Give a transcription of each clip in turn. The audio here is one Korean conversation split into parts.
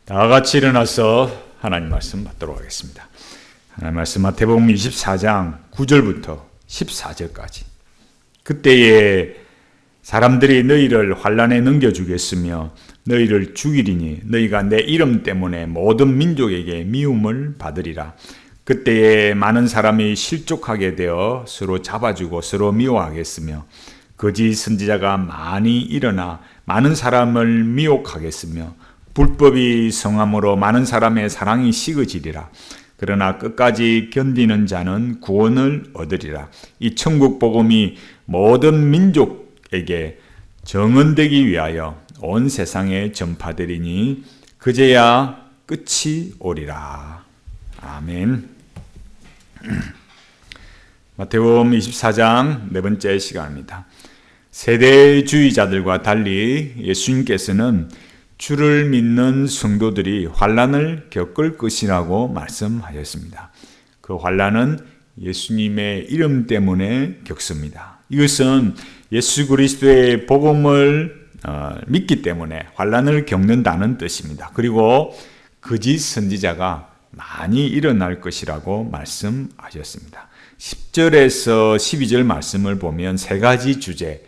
다 같이 일어나서 하나님 말씀 받도록 하겠습니다. 하나님 말씀 마태복음 24장 9절부터 14절까지. 그때에 사람들이 너희를 환난에 넘겨주겠으며 너희를 죽이리니 너희가 내 이름 때문에 모든 민족에게 미움을 받으리라. 그때에 많은 사람이 실족하게 되어 서로 잡아주고 서로 미워하겠으며 거짓 선지자가 많이 일어나 많은 사람을 미혹하겠으며 불법이 성함으로 많은 사람의 사랑이 식어지리라. 그러나 끝까지 견디는 자는 구원을 얻으리라. 이 천국 복음이 모든 민족에게 정언되기 위하여 온 세상에 전파되리니 그제야 끝이 오리라. 아멘. 마태복음 24장 네 번째 시간입니다. 세대주의자들과 달리 예수님께서는 주를 믿는 성도들이 환난을 겪을 것이라고 말씀하셨습니다. 그 환난은 예수님의 이름 때문에 겪습니다. 이것은 예수 그리스도의 복음을 믿기 때문에 환난을 겪는다는 뜻입니다. 그리고 거짓 선지자가 많이 일어날 것이라고 말씀하셨습니다. 10절에서 12절 말씀을 보면 세 가지 주제,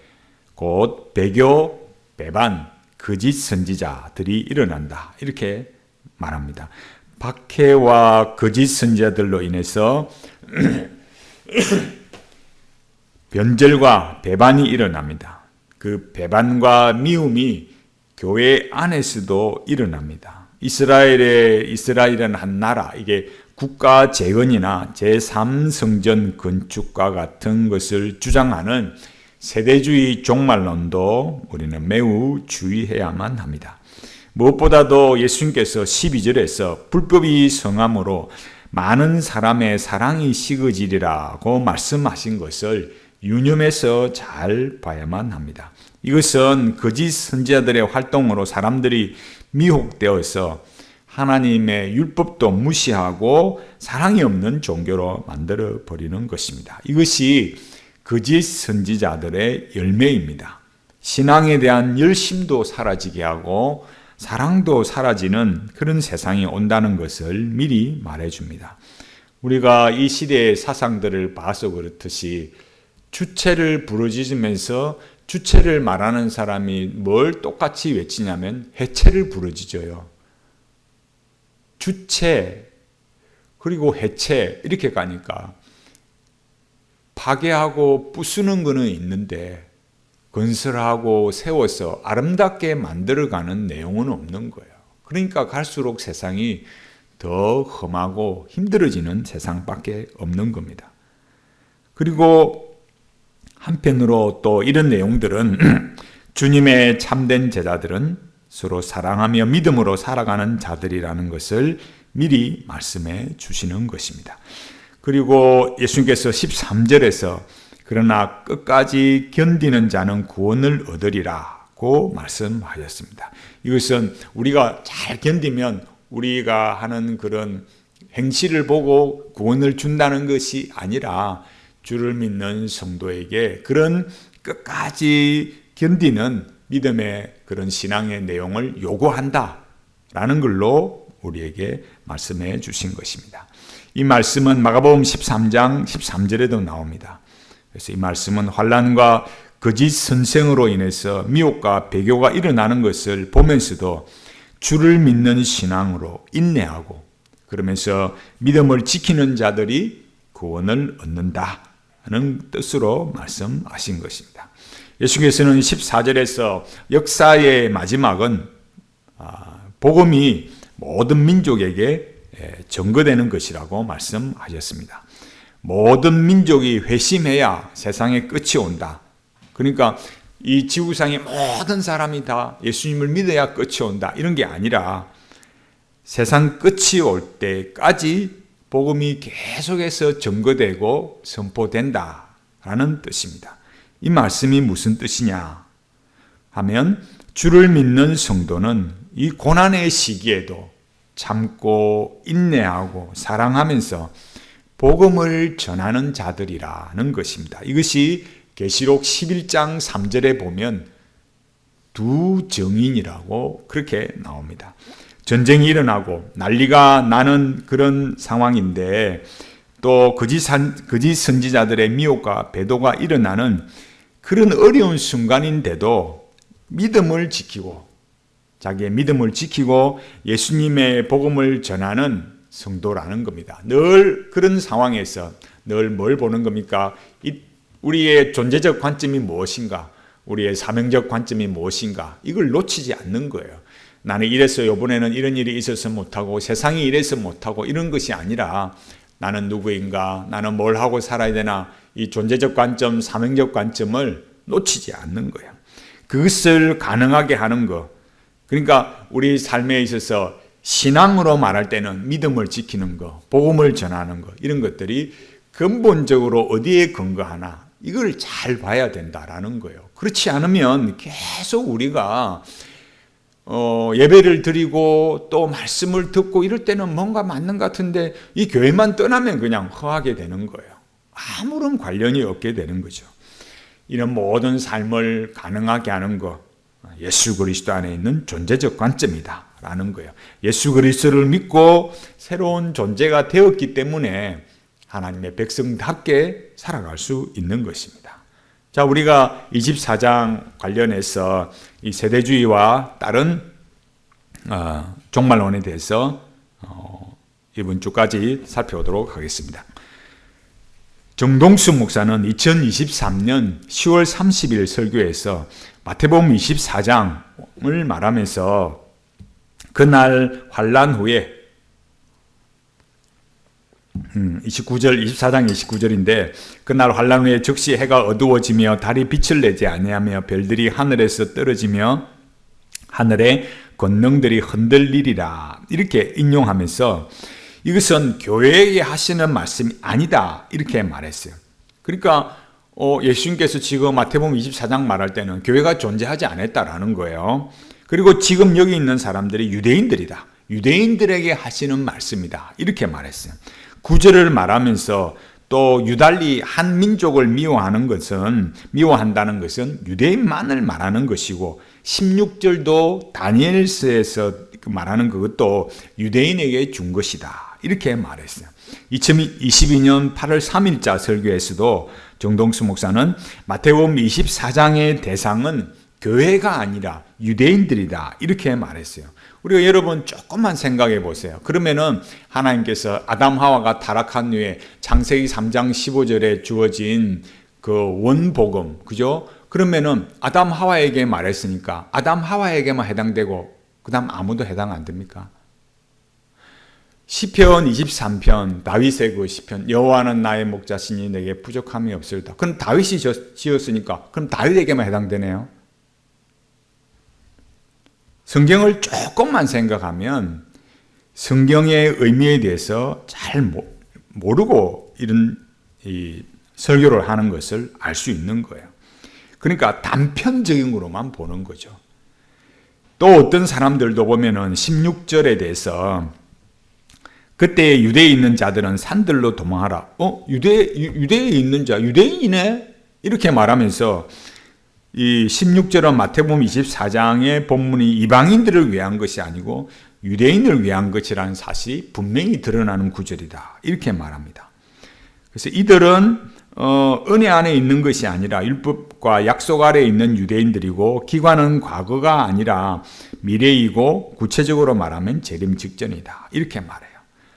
곧 배교, 배반, 거짓 선지자들이 일어난다, 이렇게 말합니다. 박해와 거짓 선지자들로 인해서 변절과 배반이 일어납니다. 그 배반과 미움이 교회 안에서도 일어납니다. 이스라엘은 한 나라, 이게 국가 재건이나 제3성전 건축과 같은 것을 주장하는 세대주의 종말론도 우리는 매우 주의해야만 합니다. 무엇보다도 예수님께서 12절에서 불법이 성함으로 많은 사람의 사랑이 식어지리라고 말씀하신 것을 유념해서 잘 봐야만 합니다. 이것은 거짓 선지자들의 활동으로 사람들이 미혹되어서 하나님의 율법도 무시하고 사랑이 없는 종교로 만들어 버리는 것입니다. 이것이 거짓 선지자들의 열매입니다. 신앙에 대한 열심도 사라지게 하고 사랑도 사라지는 그런 세상이 온다는 것을 미리 말해줍니다. 우리가 이 시대의 사상들을 봐서 그렇듯이 주체를 부르짖으면서 주체를 말하는 사람이 뭘 똑같이 외치냐면 해체를 부르짖어요. 주체 그리고 해체 이렇게 가니까 파괴하고 부수는 것은 있는데 건설하고 세워서 아름답게 만들어가는 내용은 없는 거예요. 그러니까 갈수록 세상이 더 험하고 힘들어지는 세상밖에 없는 겁니다. 그리고 한편으로 또 이런 내용들은 주님의 참된 제자들은 서로 사랑하며 믿음으로 살아가는 자들이라는 것을 미리 말씀해 주시는 것입니다. 그리고 예수님께서 13절에서 그러나 끝까지 견디는 자는 구원을 얻으리라고 말씀하셨습니다. 이것은 우리가 잘 견디면 우리가 하는 그런 행실을 보고 구원을 준다는 것이 아니라 주를 믿는 성도에게 그런 끝까지 견디는 믿음의 그런 신앙의 내용을 요구한다라는 걸로 우리에게 말씀해 주신 것입니다. 이 말씀은 마가복음 13장 13절에도 나옵니다. 그래서 이 말씀은 환난과 거짓 선생으로 인해서 미혹과 배교가 일어나는 것을 보면서도 주를 믿는 신앙으로 인내하고 그러면서 믿음을 지키는 자들이 구원을 얻는다는 뜻으로 말씀하신 것입니다. 예수께서는 14절에서 역사의 마지막은 복음이 모든 민족에게 전거되는 것이라고 말씀하셨습니다. 모든 민족이 회심해야 세상의 끝이 온다. 그러니까 이 지구상의 모든 사람이 다 예수님을 믿어야 끝이 온다, 이런 게 아니라 세상 끝이 올 때까지 복음이 계속해서 전거되고 선포된다라는 뜻입니다. 이 말씀이 무슨 뜻이냐 하면 주를 믿는 성도는 이 고난의 시기에도 참고 인내하고 사랑하면서 복음을 전하는 자들이라는 것입니다. 이것이 계시록 11장 3절에 보면 두 증인이라고 그렇게 나옵니다. 전쟁이 일어나고 난리가 나는 그런 상황인데 또 거짓 선지자들의 미혹과 배도가 일어나는 그런 어려운 순간인데도 믿음을 지키고 자기의 믿음을 지키고 예수님의 복음을 전하는 성도라는 겁니다. 늘 그런 상황에서 늘 뭘 보는 겁니까? 우리의 존재적 관점이 무엇인가? 우리의 사명적 관점이 무엇인가? 이걸 놓치지 않는 거예요. 나는 이래서 이번에는 이런 일이 있어서 못하고 세상이 이래서 못하고 이런 것이 아니라 나는 누구인가? 나는 뭘 하고 살아야 되나? 이 존재적 관점, 사명적 관점을 놓치지 않는 거예요. 그것을 가능하게 하는 거. 그러니까 우리 삶에 있어서 신앙으로 말할 때는 믿음을 지키는 거, 복음을 전하는 거 이런 것들이 근본적으로 어디에 근거하나 이걸 잘 봐야 된다라는 거예요. 그렇지 않으면 계속 우리가 예배를 드리고 또 말씀을 듣고 이럴 때는 뭔가 맞는 것 같은데 이 교회만 떠나면 그냥 허하게 되는 거예요. 아무런 관련이 없게 되는 거죠. 이런 모든 삶을 가능하게 하는 것, 예수 그리스도 안에 있는 존재적 관점이다 라는 거예요. 예수 그리스도를 믿고 새로운 존재가 되었기 때문에 하나님의 백성답게 살아갈 수 있는 것입니다. 자, 우리가 24장 관련해서 이 세대주의와 다른 종말론에 대해서 이번 주까지 살펴보도록 하겠습니다. 정동수 목사는 2023년 10월 30일 설교에서 마태복음 24장을 말하면서 그날 환란 후에 24장 29절인데 그날 환란 후에 즉시 해가 어두워지며 달이 빛을 내지 아니하며 별들이 하늘에서 떨어지며 하늘의 권능들이 흔들리리라 이렇게 인용하면서 이것은 교회에게 하시는 말씀이 아니다 이렇게 말했어요. 그러니까 예수님께서 지금 마태복음 24장 말할 때는 교회가 존재하지 않았다라는 거예요. 그리고 지금 여기 있는 사람들이 유대인들이다. 유대인들에게 하시는 말씀이다. 이렇게 말했어요. 구절을 말하면서 또 유달리 한 민족을 미워한다는 것은 유대인만을 말하는 것이고 16절도 다니엘서에서 말하는 그것도 유대인에게 준 것이다. 이렇게 말했어요. 2022년 8월 3일자 설교에서도 정동수 목사는 마태복음 24장의 대상은 교회가 아니라 유대인들이다. 이렇게 말했어요. 우리가 여러분 조금만 생각해 보세요. 그러면은 하나님께서 아담 하와가 타락한 후에 창세기 3장 15절에 주어진 그 원복음, 그죠? 그러면은 아담 하와에게 말했으니까 아담 하와에게만 해당되고 그다음 아무도 해당 안 됩니까? 시편 23편 다윗의 그 시편 여호와는 나의 목자시니 내게 부족함이 없으리다. 그럼 다윗이 지었으니까 그럼 다윗에게만 해당되네요. 성경을 조금만 생각하면 성경의 의미에 대해서 잘 모르고 이런 설교를 하는 것을 알 수 있는 거예요. 그러니까 단편적인 거로만 보는 거죠. 또 어떤 사람들도 보면은 16절에 대해서 그때 유대에 있는 자들은 산들로 도망하라. 유대에 있는 자, 유대인이네? 이렇게 말하면서 이 16절은 마태복음 24장의 본문이 이방인들을 위한 것이 아니고 유대인을 위한 것이라는 사실이 분명히 드러나는 구절이다. 이렇게 말합니다. 그래서 이들은 은혜 안에 있는 것이 아니라 율법과 약속 아래에 있는 유대인들이고 기관은 과거가 아니라 미래이고 구체적으로 말하면 재림 직전이다. 이렇게 말해요.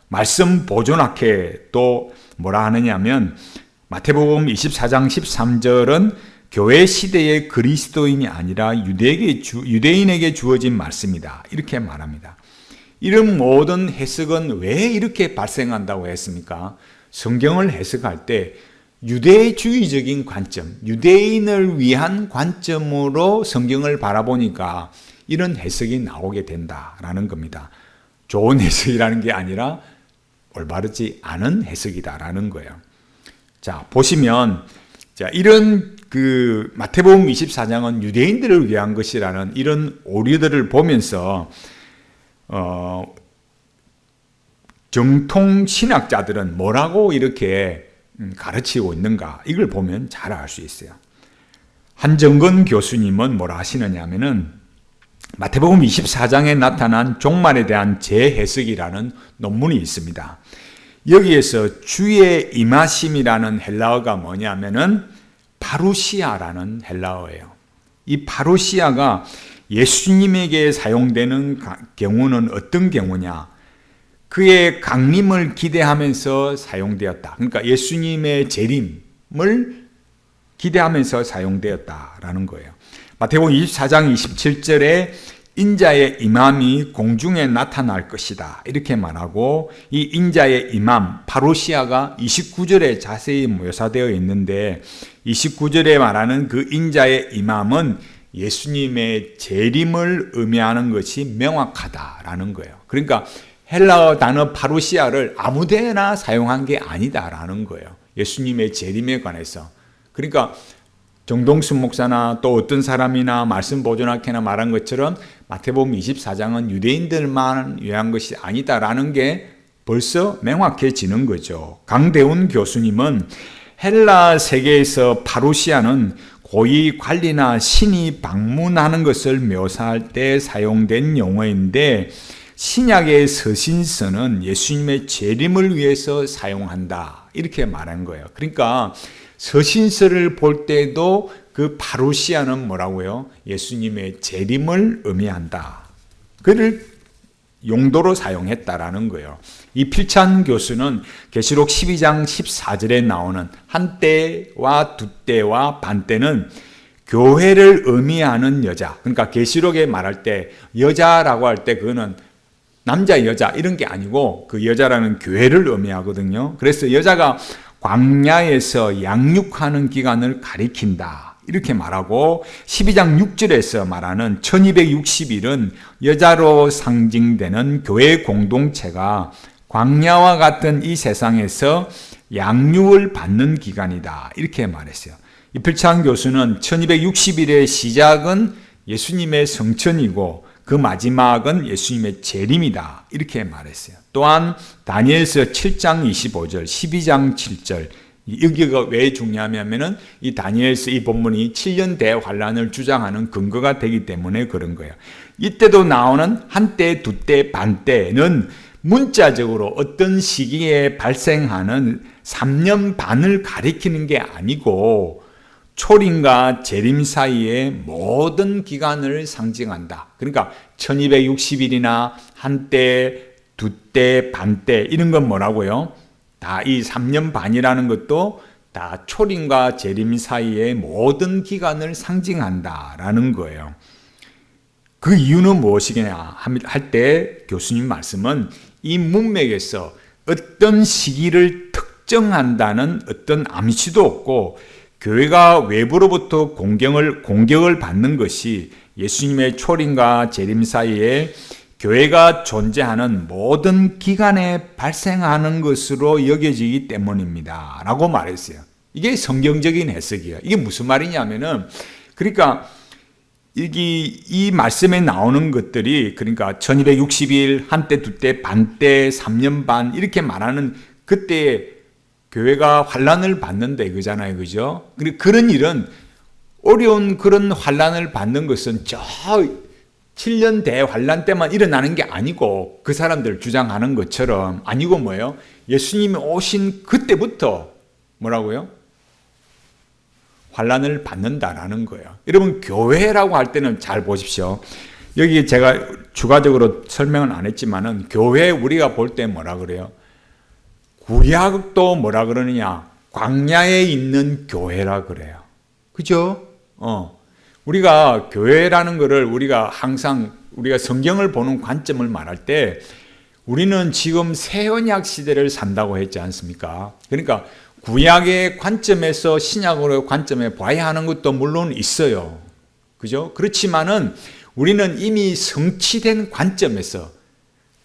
말씀 보존학회 또 뭐라 하느냐면 마태복음 24장 13절은 교회 시대의 그리스도인이 아니라 유대인에게 주어진 말씀이다. 이렇게 말합니다. 이런 모든 해석은 왜 이렇게 발생한다고 했습니까? 성경을 해석할 때 유대주의적인 관점, 유대인을 위한 관점으로 성경을 바라보니까 이런 해석이 나오게 된다라는 겁니다. 좋은 해석이라는 게 아니라 올바르지 않은 해석이다라는 거예요. 자, 보시면 이런 그 마태복음 24장은 유대인들을 위한 것이라는 이런 오류들을 보면서 정통 신학자들은 뭐라고 이렇게 가르치고 있는가 이걸 보면 잘 알 수 있어요. 한정근 교수님은 뭐라 하시느냐 하면은 마태복음 24장에 나타난 종말에 대한 재해석이라는 논문이 있습니다. 여기에서 주의 임하심이라는 헬라어가 뭐냐면은 파루시아라는 헬라어예요. 이 파루시아가 예수님에게 사용되는 경우는 어떤 경우냐? 그의 강림을 기대하면서 사용되었다. 그러니까 예수님의 재림을 기대하면서 사용되었다라는 거예요. 마태복음 24장 27절에 인자의 임함이 공중에 나타날 것이다 이렇게 말하고, 이 인자의 임함 파루시아가 29절에 자세히 묘사되어 있는데, 29절에 말하는 그 인자의 임함은 예수님의 재림을 의미하는 것이 명확하다라는 거예요. 그러니까 헬라어 단어 파루시아를 아무데나 사용한 게 아니다라는 거예요. 예수님의 재림에 관해서. 그러니까 정동순 목사나 또 어떤 사람이나 말씀 보존학회나 말한 것처럼 마태복음 24장은 유대인들만 위한 것이 아니다라는 게 벌써 명확해지는 거죠. 강대훈 교수님은 헬라 세계에서 파루시아는 고위 관리나 신이 방문하는 것을 묘사할 때 사용된 용어인데, 신약의 서신서는 예수님의 재림을 위해서 사용한다 이렇게 말한 거예요. 그러니까 서신서를 볼 때도 그 파루시아는 뭐라고요? 예수님의 재림을 의미한다. 그를 용도로 사용했다라는 거예요. 이 필찬 교수는 계시록 12장 14절에 나오는 한때와 두때와 반때는 교회를 의미하는 여자, 그러니까 계시록에 말할 때 여자라고 할 때 그거는 남자 여자 이런 게 아니고 그 여자라는 교회를 의미하거든요. 그래서 여자가 광야에서 양육하는 기간을 가리킨다 이렇게 말하고, 12장 6절에서 말하는 1260일은 여자로 상징되는 교회 공동체가 광야와 같은 이 세상에서 양육을 받는 기간이다 이렇게 말했어요. 이필창 교수는 1260일의 시작은 예수님의 성천이고 그 마지막은 예수님의 재림이다 이렇게 말했어요. 또한 다니엘서 7장 25절, 12장 7절, 여기가 왜 중요하냐면은 이 다니엘서 이 본문이 7년 대환란을 주장하는 근거가 되기 때문에 그런 거예요. 이때도 나오는 한때, 두때, 반때는 문자적으로 어떤 시기에 발생하는 3년 반을 가리키는 게 아니고 초림과 재림 사이의 모든 기간을 상징한다. 그러니까 1260일이나 한때, 두때, 반때 이런 건 뭐라고요? 다 이 3년 반이라는 것도 다 초림과 재림 사이의 모든 기간을 상징한다라는 거예요. 그 이유는 무엇이냐 할 때 교수님 말씀은 이 문맥에서 어떤 시기를 특정한다는 어떤 암시도 없고, 교회가 외부로부터 공격을 받는 것이 예수님의 초림과 재림 사이에 교회가 존재하는 모든 기간에 발생하는 것으로 여겨지기 때문입니다 라고 말했어요. 이게 성경적인 해석이에요. 이게 무슨 말이냐면은, 그러니까 이 말씀에 나오는 것들이, 그러니까 1260일, 한때, 두때, 반때, 3년 반 이렇게 말하는 그때 교회가 환란을 받는다 이거잖아요. 그죠? 그런 일은, 어려운 그런 환란을 받는 것은 저 7년 대환란 때만 일어나는 게 아니고, 그 사람들 주장하는 것처럼 아니고 뭐예요? 예수님이 오신 그때부터 뭐라고요? 환란을 받는다라는 거예요. 여러분, 교회라고 할 때는 잘 보십시오. 여기 제가 추가적으로 설명은 안 했지만은, 교회 우리가 볼 때 뭐라 그래요? 구약도 뭐라 그러느냐? 광야에 있는 교회라 그래요. 그죠? 우리가 교회라는 것을 우리가 항상 우리가 성경을 보는 관점을 말할 때 우리는 지금 새 언약 시대를 산다고 했지 않습니까? 그러니까 구약의 관점에서 신약으로의 관점에 봐야 하는 것도 물론 있어요. 그죠? 그렇지만은 우리는 이미 성취된 관점에서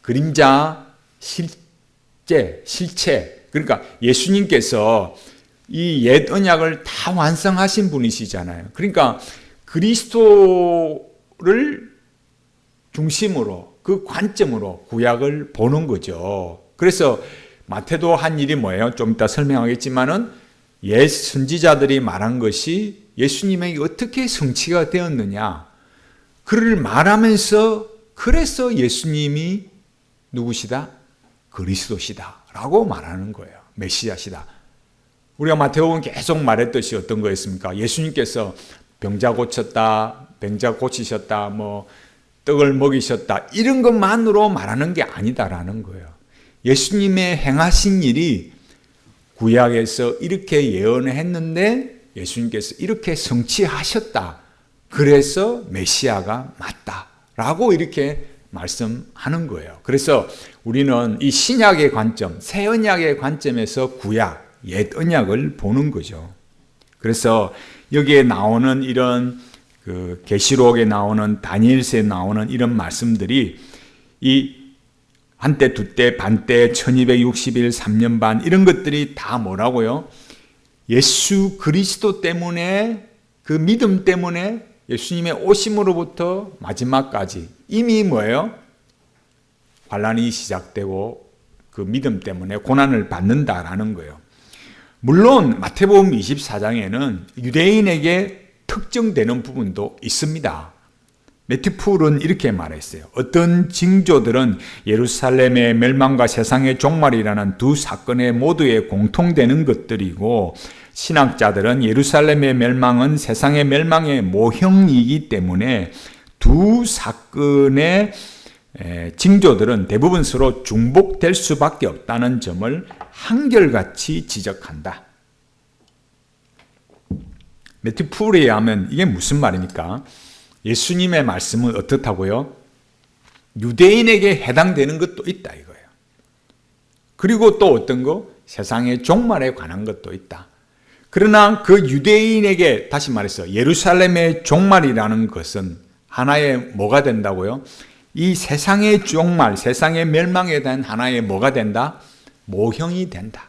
그림자, 실체, 그러니까 예수님께서 이 옛 언약을 다 완성하신 분이시잖아요. 그러니까 그리스도를 중심으로 그 관점으로 구약을 보는 거죠. 그래서 마태도 한 일이 뭐예요? 좀 이따 설명하겠지만은 옛 선지자들이 말한 것이 예수님에게 어떻게 성취가 되었느냐, 그를 말하면서 그래서 예수님이 누구시다? 그리스도시다 라고 말하는 거예요. 메시아시다. 우리가 마태복음 계속 말했듯이 어떤 거였습니까? 예수님께서 병자 고쳤다, 병자 고치셨다, 뭐 떡을 먹이셨다, 이런 것만으로 말하는 게 아니다라는 거예요. 예수님의 행하신 일이 구약에서 이렇게 예언했는데 예수님께서 이렇게 성취하셨다. 그래서 메시아가 맞다라고 이렇게 말씀하는 거예요. 그래서 우리는 이 신약의 관점, 새 언약의 관점에서 구약, 옛 언약을 보는 거죠. 그래서 여기에 나오는 이런 그 계시록에 나오는 다니엘서에 나오는 이런 말씀들이 이 한때, 두때, 반때, 1260일, 3년 반 이런 것들이 다 뭐라고요? 예수 그리스도 때문에 그 믿음 때문에 예수님의 오심으로부터 마지막까지 이미 뭐예요? 환난이 시작되고 그 믿음 때문에 고난을 받는다라는 거예요. 물론 마태복음 24장에는 유대인에게 특정되는 부분도 있습니다. 매튜풀은 이렇게 말했어요. 어떤 징조들은 예루살렘의 멸망과 세상의 종말이라는 두 사건에 모두에 공통되는 것들이고 신학자들은 예루살렘의 멸망은 세상의 멸망의 모형이기 때문에 두 사건의 징조들은 대부분 서로 중복될 수밖에 없다는 점을 한결같이 지적한다. 매튜풀에 의하면 이게 무슨 말입니까? 예수님의 말씀은 어떻다고요? 유대인에게 해당되는 것도 있다 이거예요. 그리고 또 어떤 거? 세상의 종말에 관한 것도 있다. 그러나 그 유대인에게 다시 말해서 예루살렘의 종말이라는 것은 하나의 뭐가 된다고요? 이 세상의 종말, 세상의 멸망에 대한 하나의 뭐가 된다? 모형이 된다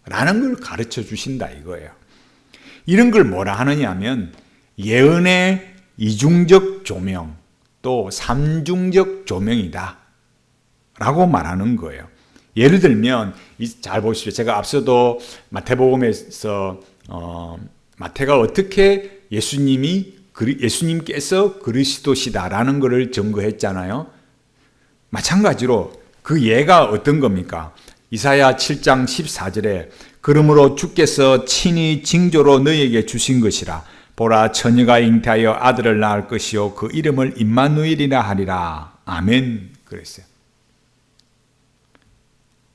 라는 걸 가르쳐 주신다 이거예요. 이런 걸 뭐라 하느냐 하면 예언의 이중적 조명 또 삼중적 조명이다 라고 말하는 거예요. 예를 들면 잘 보십시오. 제가 앞서도 마태복음에서 마태가 어떻게 예수님께서 그리스도시다라는 것을 증거했잖아요. 마찬가지로 그 예가 어떤 겁니까? 이사야 7장 14절에 그러므로 주께서 친히 징조로 너희에게 주신 것이라. 보라 처녀가 잉태하여 아들을 낳을 것이요 그 이름을 임마누엘이라 하리라. 아멘. 그랬어요.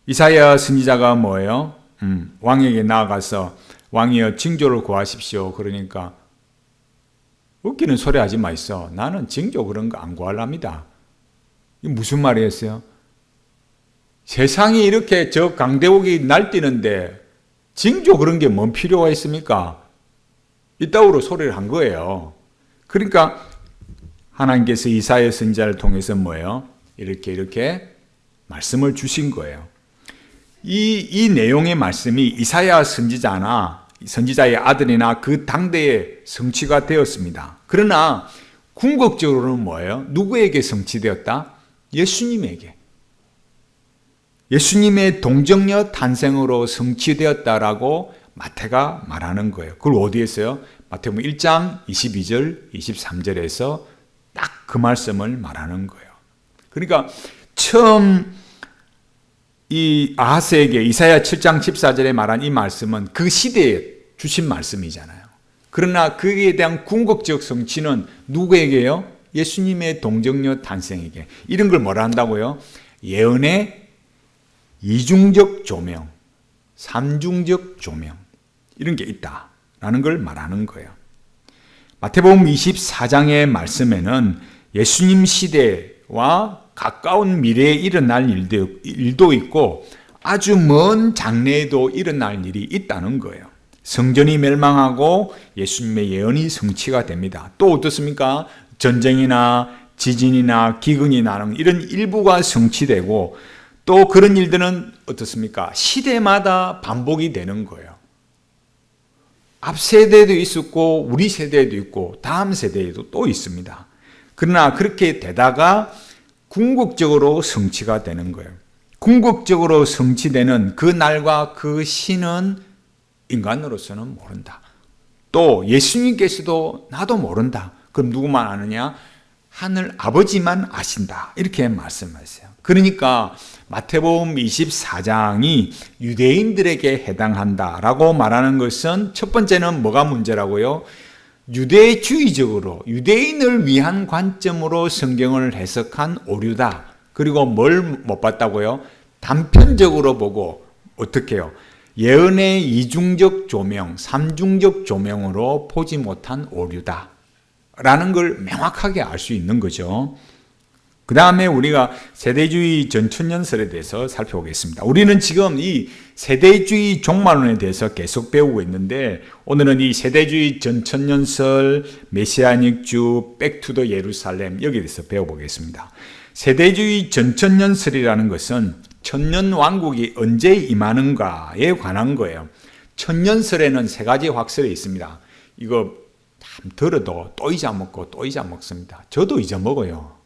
이사야 선지자가 뭐예요? 왕에게 나아가서 왕이여 징조를 구하십시오. 그러니까 웃기는 소리 하지 마있어. 나는 징조 그런 거 안 구하랍니다. 이게 무슨 말이었어요? 세상이 이렇게 저 강대국이 날뛰는데 징조 그런 게 뭔 필요가 있습니까? 이따구로 소리를 한 거예요. 그러니까 하나님께서 이사야 선지자를 통해서 뭐예요? 이렇게 말씀을 주신 거예요. 이 내용의 말씀이 이사야 선지자의 아들이나 그 당대에 성취가 되었습니다. 그러나 궁극적으로는 뭐예요? 누구에게 성취되었다? 예수님에게. 예수님의 동정녀 탄생으로 성취되었다라고 마태가 말하는 거예요. 그걸 어디에서요? 마태복음 1장 22절, 23절에서 딱 그 말씀을 말하는 거예요. 그러니까 처음 이 아하스에게 이사야 7장 14절에 말한 이 말씀은 그 시대에 주신 말씀이잖아요. 그러나 그에 대한 궁극적 성취는 누구에게요? 예수님의 동정녀 탄생에게. 이런 걸 뭐라 한다고요? 예언의 이중적 조명, 삼중적 조명 이런 게 있다라는 걸 말하는 거예요. 마태복음 24장의 말씀에는 예수님 시대와 가까운 미래에 일어날 일도 있고 아주 먼 장래에도 일어날 일이 있다는 거예요. 성전이 멸망하고 예수님의 예언이 성취가 됩니다. 또 어떻습니까? 전쟁이나 지진이나 기근이 나는 이런 일부가 성취되고 또 그런 일들은 어떻습니까? 시대마다 반복이 되는 거예요. 앞 세대에도 있었고 우리 세대에도 있고 다음 세대에도 또 있습니다. 그러나 그렇게 되다가 궁극적으로 성취가 되는 거예요. 궁극적으로 성취되는 그 날과 그 시는 인간으로서는 모른다. 또 예수님께서도 나도 모른다. 그럼 누구만 아느냐? 하늘 아버지만 아신다. 이렇게 말씀하세요. 그러니까 마태복음 24장이 유대인들에게 해당한다라고 말하는 것은 첫 번째는 뭐가 문제라고요? 유대주의적으로 유대인을 위한 관점으로 성경을 해석한 오류다. 그리고 뭘 못 봤다고요? 단편적으로 보고 어떻게 해요? 예언의 이중적 조명, 삼중적 조명으로 보지 못한 오류다 라는 걸 명확하게 알 수 있는 거죠. 그 다음에 우리가 세대주의 전천년설에 대해서 살펴보겠습니다. 우리는 지금 이 세대주의 종말론에 대해서 계속 배우고 있는데 오늘은 이 세대주의 전천년설, 메시아닉주, 백투더 예루살렘 여기에 대해서 배워보겠습니다. 세대주의 전천년설이라는 것은 천년왕국이 언제 임하는가에 관한 거예요. 천년설에는 세 가지 확설이 있습니다. 이거 참 들어도 또 잊어먹고 또 잊어먹습니다. 저도 잊어먹어요.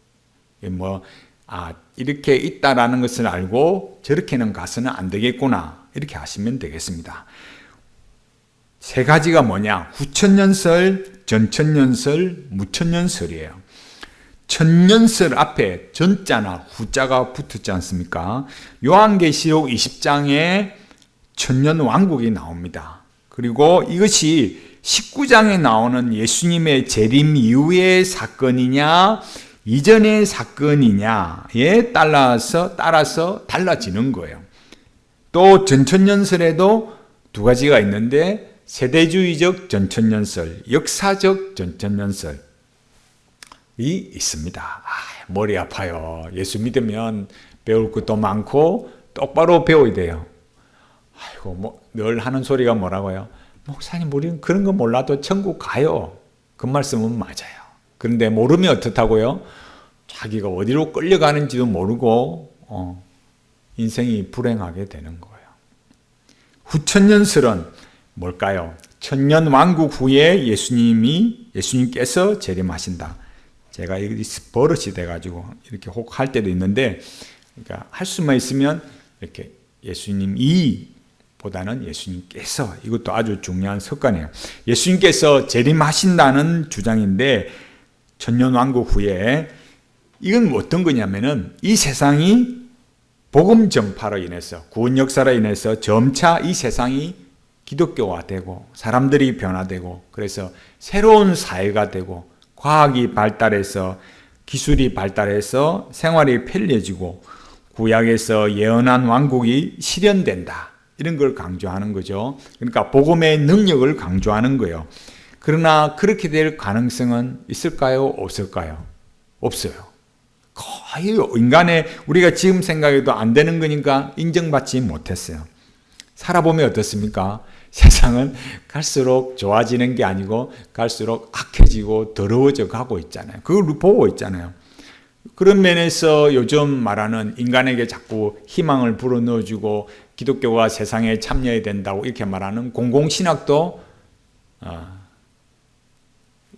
이렇게 있다라는 것을 알고 저렇게는 가서는 안 되겠구나 이렇게 하시면 되겠습니다. 세 가지가 뭐냐? 후천년설, 전천년설, 무천년설이에요. 천년설 앞에 전자나 후자가 붙었지 않습니까? 요한계시록 20장에 천년왕국이 나옵니다. 그리고 이것이 19장에 나오는 예수님의 재림 이후의 사건이냐 이전의 사건이냐에 따라서 달라지는 거예요. 또 전천년설에도 두 가지가 있는데 세대주의적 전천년설, 역사적 전천년설이 있습니다. 머리 아파요. 예수 믿으면 배울 것도 많고 똑바로 배워야 돼요. 늘 하는 소리가 뭐라고요? 목사님 우리는 그런 거 몰라도 천국 가요. 그 말씀은 맞아요. 그런데 모르면 어떻다고요? 자기가 어디로 끌려가는지도 모르고 인생이 불행하게 되는 거예요. 후천년설은 뭘까요? 천년왕국 후에 예수님께서 재림하신다. 제가 여기 버릇이 돼가지고 이렇게 혹 할 때도 있는데, 그러니까 할 수만 있으면 이렇게 예수님이 보다는 예수님께서, 이것도 아주 중요한 습관이에요. 예수님께서 재림하신다는 주장인데 천년왕국 후에 이건 어떤 거냐면은 이 세상이 복음 전파로 인해서 구원 역사로 인해서 점차 이 세상이 기독교화되고 사람들이 변화되고 그래서 새로운 사회가 되고 과학이 발달해서 기술이 발달해서 생활이 편리해지고 구약에서 예언한 왕국이 실현된다. 이런 걸 강조하는 거죠. 그러니까 복음의 능력을 강조하는 거예요. 그러나 그렇게 될 가능성은 있을까요? 없을까요? 없어요. 거의 인간의 우리가 지금 생각해도 안 되는 거니까 인정받지 못했어요. 살아보면 어떻습니까? 세상은 갈수록 좋아지는 게 아니고 갈수록 악해지고 더러워져 가고 있잖아요. 그걸 보고 있잖아요. 그런 면에서 요즘 말하는 인간에게 자꾸 희망을 불어넣어주고 기독교가 세상에 참여해야 된다고 이렇게 말하는 공공신학도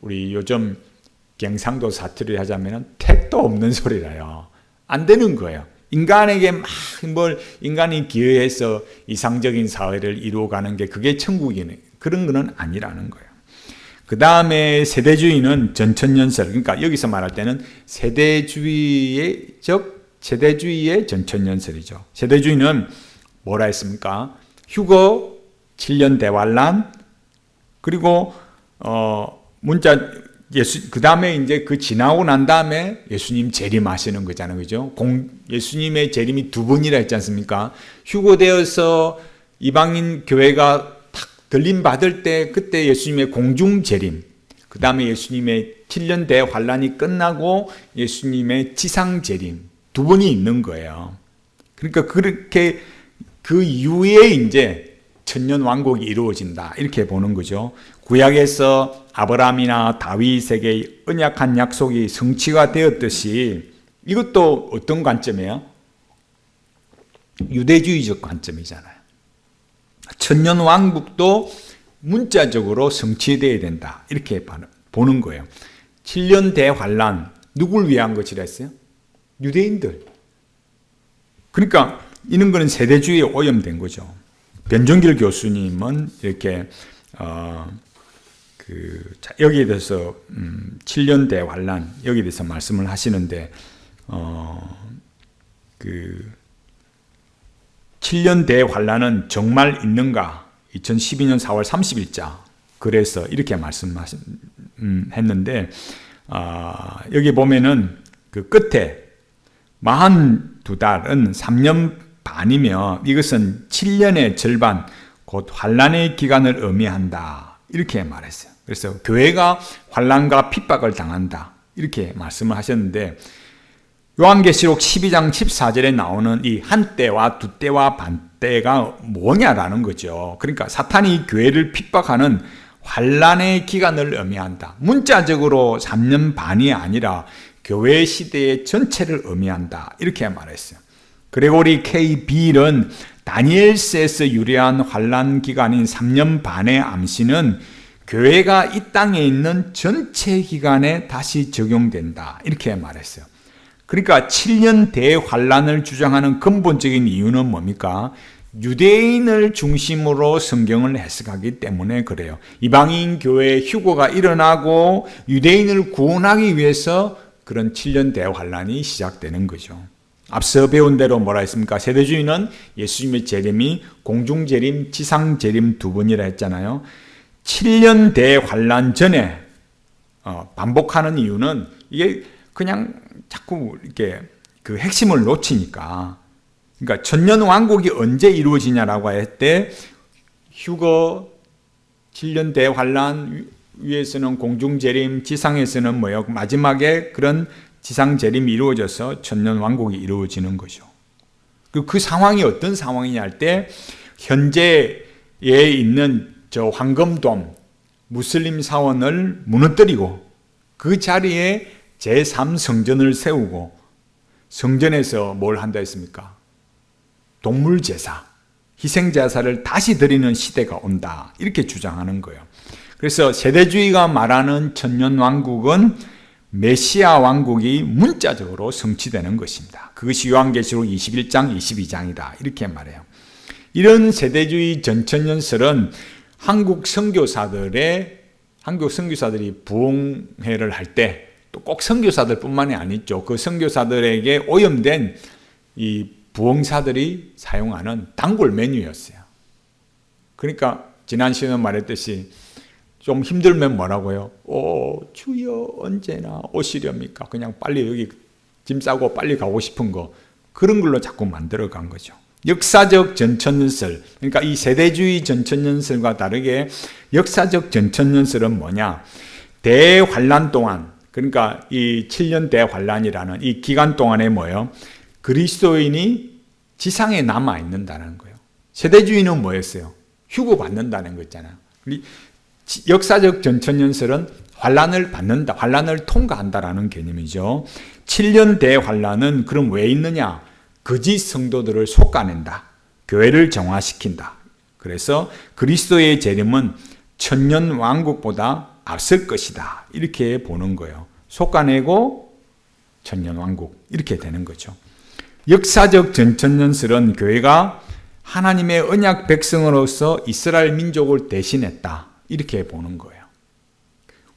우리 요즘 경상도 사투리를 하자면 택도 없는 소리라요. 안 되는 거예요. 인간에게 인간이 기여해서 이상적인 사회를 이루어가는 게 그게 천국이네. 그런 거는 아니라는 거예요. 그 다음에 세대주의는 전천년설, 그러니까 여기서 말할 때는 세대주의의 전천년설이죠. 세대주의는 뭐라 했습니까? 휴거, 7년 대환란, 그리고 그 다음에 이제 그 지나고 난 다음에 예수님 재림하시는 거잖아요. 그죠? 예수님의 재림이 두 번이라 했지 않습니까? 휴거되어서 이방인 교회가 탁 들림 받을 때 그때 예수님의 공중 재림, 그 다음에 예수님의 7년 대환란이 끝나고 예수님의 지상 재림 두 번이 있는 거예요. 그러니까 그렇게 그 이후에 이제 천년 왕국이 이루어진다. 이렇게 보는 거죠. 구약에서 아브라함이나 다윗에게 언약한 약속이 성취가 되었듯이 이것도 어떤 관점이에요? 유대주의적 관점이잖아요. 천년 왕국도 문자적으로 성취되어야 된다. 이렇게 보는 거예요. 7년 대환란 누굴 위한 것이라 했어요? 유대인들. 그러니까 이런 거는 세대주의에 오염된 거죠. 변종길 교수님은 이렇게 여기에 대해서 7년 대환란 여기에 대해서 말씀을 하시는데 7년 대환란은 정말 있는가? 2012년 4월 30일자 그래서 이렇게 말씀했는데 여기 보면은 그 끝에 42달은 3년 반이며 이것은 7년의 절반 곧 환란의 기간을 의미한다 이렇게 말했어요. 그래서 교회가 환란과 핍박을 당한다 이렇게 말씀을 하셨는데 요한계시록 12장 14절에 나오는 이 한때와 두때와 반때가 뭐냐라는 거죠. 그러니까 사탄이 교회를 핍박하는 환란의 기간을 의미한다. 문자적으로 3년 반이 아니라 교회 시대의 전체를 의미한다 이렇게 말했어요. 그레고리 K. 빌은 다니엘서에서 유래한 환란 기간인 3년 반의 암시는 교회가 이 땅에 있는 전체 기간에 다시 적용된다 이렇게 말했어요. 그러니까 7년 대환란을 주장하는 근본적인 이유는 뭡니까? 유대인을 중심으로 성경을 해석하기 때문에 그래요. 이방인 교회에 휴거가 일어나고 유대인을 구원하기 위해서 그런 7년 대환란이 시작되는 거죠. 앞서 배운 대로 뭐라 했습니까? 세대주의는 예수님의 재림이 공중재림, 지상재림 두 번이라 했잖아요. 7년 대환란 전에 반복하는 이유는 이게 그냥 자꾸 이렇게 그 핵심을 놓치니까. 그러니까 천년 왕국이 언제 이루어지냐라고 할 때 휴거, 7년 대환란, 위에서는 공중재림, 지상에서는 뭐요? 마지막에 그런 지상재림이 이루어져서 천년 왕국이 이루어지는 거죠. 그 상황이 어떤 상황이냐 할 때 현재에 있는 저 황금돔 무슬림 사원을 무너뜨리고 그 자리에 제3성전을 세우고 성전에서 뭘 한다 했습니까? 동물제사, 희생제사를 다시 드리는 시대가 온다 이렇게 주장하는 거예요. 그래서 세대주의가 말하는 천년왕국은 메시아 왕국이 문자적으로 성취되는 것입니다. 그것이 요한계시록 21장 22장이다 이렇게 말해요. 이런 세대주의 전천년설은 한국 선교사들이 부흥회를 할 때 또 꼭 선교사들 뿐만이 아니죠. 그 선교사들에게 오염된 이 부흥사들이 사용하는 단골 메뉴였어요. 그러니까 지난 시간에 말했듯이 좀 힘들면 뭐라고요? 주여 언제나 오시렵니까? 그냥 빨리 여기 짐 싸고 빨리 가고 싶은 거 그런 걸로 자꾸 만들어 간 거죠. 역사적 전천년설, 그러니까 이 세대주의 전천년설과 다르게 역사적 전천년설은 뭐냐? 대환란 동안, 그러니까 이 7년 대환란이라는 이 기간 동안에 뭐예요? 그리스도인이 지상에 남아 있는다는 거예요. 세대주의는 뭐였어요? 휴거 받는다는 거 있잖아요. 역사적 전천년설은 환란을 받는다, 환란을 통과한다라는 개념이죠. 7년 대환란은 그럼 왜 있느냐? 거짓 성도들을 솎아낸다. 교회를 정화시킨다. 그래서 그리스도의 재림은 천년 왕국보다 앞설 것이다. 이렇게 보는 거예요. 솎아내고 천년 왕국 이렇게 되는 거죠. 역사적 전천년설은 교회가 하나님의 언약 백성으로서 이스라엘 민족을 대신했다. 이렇게 보는 거예요.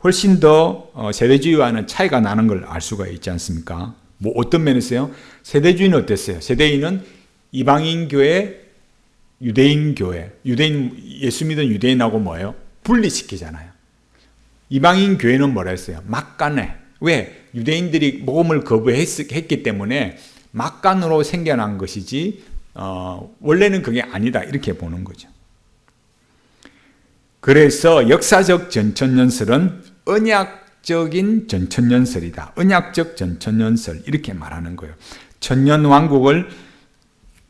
훨씬 더 세대주의와는 차이가 나는 걸 알 수가 있지 않습니까? 뭐 어떤 면에서요? 세대주의는 어땠어요? 세대주의는 이방인 교회, 유대인 교회, 예수 믿은 유대인하고 뭐예요? 분리시키잖아요. 이방인 교회는 뭐라 했어요? 막간에. 왜? 유대인들이 복음을 거부했기 때문에 막간으로 생겨난 것이지 원래는 그게 아니다 이렇게 보는 거죠. 그래서 역사적 전천년설은 언약적인 전천년설이다. 언약적 전천년설 이렇게 말하는 거예요. 천년왕국을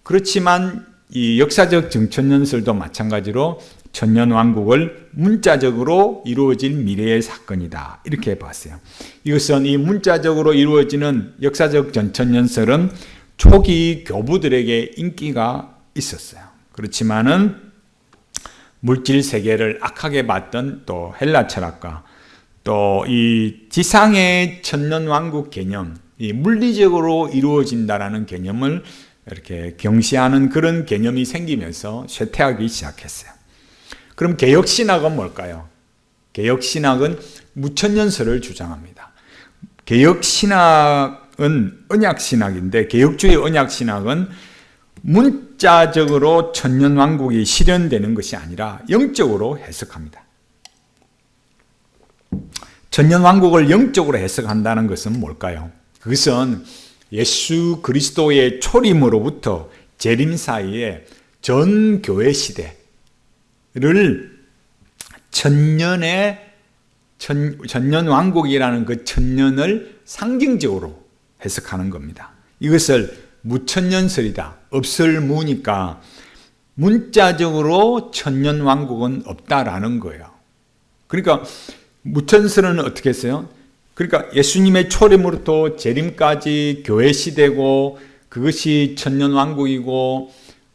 그렇지만 이 역사적 전천년설도 마찬가지로 천년왕국을 문자적으로 이루어질 미래의 사건이다. 이렇게 봤어요. 이것은 이 문자적으로 이루어지는 역사적 전천년설은 초기 교부들에게 인기가 있었어요. 그렇지만은 물질 세계를 악하게 봤던 또 헬라 철학가 또 이 지상의 천년왕국 개념, 이 물리적으로 이루어진다라는 개념을 이렇게 경시하는 그런 개념이 생기면서 쇠퇴하기 시작했어요. 그럼 개혁신학은 뭘까요? 개혁신학은 무천년설을 주장합니다. 개혁신학은 언약신학인데 개혁주의 언약신학은 문자적으로 천년왕국이 실현되는 것이 아니라 영적으로 해석합니다. 천년왕국을 영적으로 해석한다는 것은 뭘까요? 그것은 예수 그리스도의 초림으로부터 재림 사이에 전 교회 시대를 천년왕국이라는 그 천년을 상징적으로 해석하는 겁니다. 이것을 무천년설이다. 없을무니까 문자적으로 천년왕국은 없다라는 거예요. 그러니까 무천설은 어떻게 했어요? 그러니까 예수님의 초림으로부터 재림까지 교회 시대고 그것이 천년왕국이고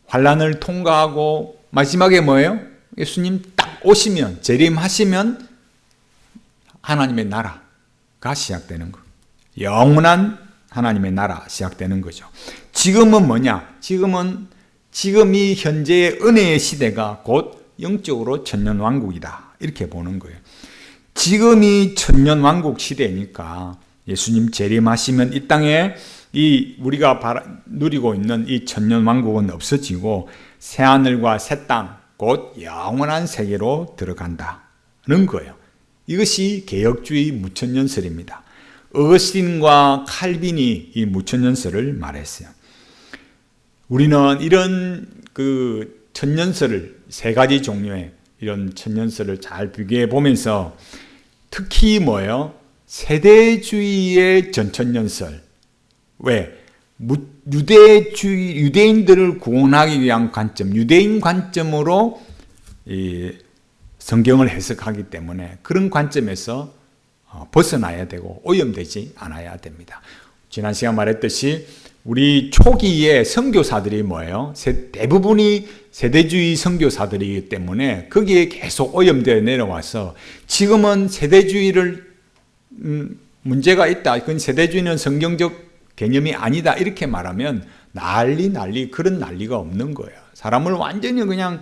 환란을 통과하고 마지막에 뭐예요? 예수님 딱 오시면 재림하시면 하나님의 나라가 시작되는 거. 영원한 하나님의 나라 시작되는 거죠. 지금은 뭐냐? 지금이 현재의 은혜의 시대가 곧 영적으로 천년왕국이다. 이렇게 보는 거예요. 지금이 천년왕국 시대니까 예수님 재림하시면 이 땅에 우리가 누리고 있는 이 천년왕국은 없어지고 새하늘과 새 땅, 곧 영원한 세계로 들어간다는 거예요. 이것이 개혁주의 무천년설입니다. 어거스틴과 칼빈이 이 무천년설을 말했어요. 우리는 이런 그 천년설을 세 가지 종류의 이런 천년설을 잘 비교해 보면서 특히 뭐예요? 세대주의의 전천년설. 왜? 유대인들을 구원하기 위한 관점, 유대인 관점으로 이 성경을 해석하기 때문에 그런 관점에서 벗어나야 되고 오염되지 않아야 됩니다. 지난 시간 말했듯이 우리 초기에 선교사들이 뭐예요? 대부분이 세대주의 선교사들이기 때문에 거기에 계속 오염되어 내려와서 지금은 세대주의를 문제가 있다. 그건 세대주의는 성경적 개념이 아니다. 이렇게 말하면 그런 난리가 없는 거예요. 사람을 완전히 그냥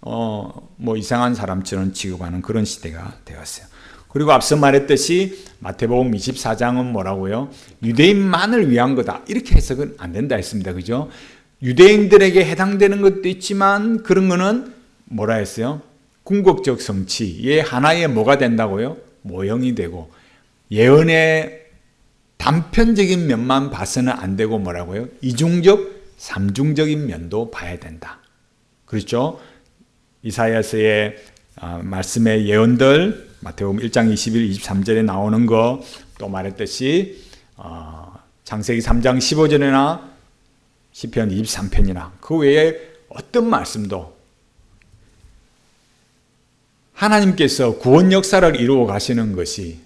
뭐 이상한 사람처럼 취급하는 그런 시대가 되었어요. 그리고 앞서 말했듯이 마태복음 24장은 뭐라고요? 유대인만을 위한 거다. 이렇게 해석은 안 된다 했습니다. 그죠? 유대인들에게 해당되는 것도 있지만 그런 거는 뭐라 했어요? 궁극적 성취의 하나의 뭐가 된다고요? 모형이 되고 예언의 단편적인 면만 봐서는 안 되고 뭐라고요? 이중적, 삼중적인 면도 봐야 된다. 그렇죠? 이사야서의 말씀의 예언들 마태복음 1장 21, 23절에 나오는 거 또 말했듯이 창세기 3장 15절이나 시편 23편이나 그 외에 어떤 말씀도 하나님께서 구원 역사를 이루어 가시는 것이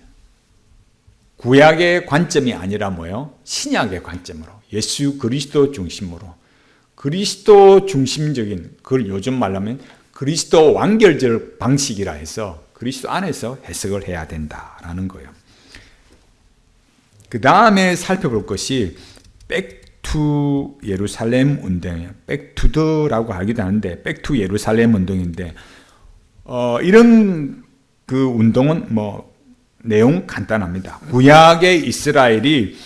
구약의 관점이 아니라 뭐예요? 신약의 관점으로 예수 그리스도 중심으로 그리스도 중심적인 그걸 요즘 말하면 그리스도 완결적 방식이라 해서 그리스도 안에서 해석을 해야 된다라는 거예요. 그 다음에 살펴볼 것이 백투 예루살렘 운동이에요. 백투더라고 하기도 하는데 백투 예루살렘 운동인데 이런 그 운동은 뭐 내용 간단합니다. 구약의 이스라엘이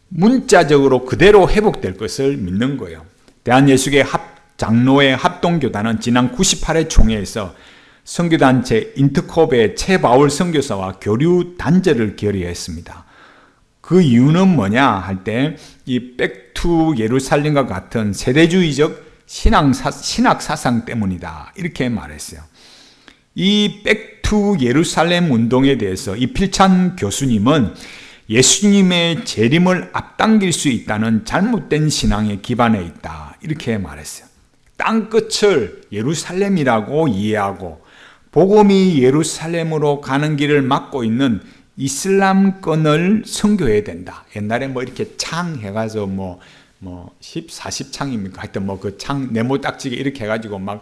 문자적으로 그대로 회복될 것을 믿는 거예요. 대한예수계 장로회 합동교단은 지난 98회 총회에서 선교단체 인터콥의 최바울 선교사와 교류 단절을 결의했습니다. 그 이유는 뭐냐 할 때 이 백투 예루살렘과 같은 세대주의적 신학 사상 때문이다. 이렇게 말했어요. 이 백투 예루살렘 운동에 대해서 이 필찬 교수님은 예수님의 재림을 앞당길 수 있다는 잘못된 신앙에 기반해 있다. 이렇게 말했어요. 땅끝을 예루살렘이라고 이해하고 복음이 예루살렘으로 가는 길을 막고 있는 이슬람권을 선교해야 된다. 옛날에 뭐 이렇게 창 해가지고 뭐 10, 40창입니까? 하여튼 뭐 그 창 네모딱지게 이렇게 해가지고 막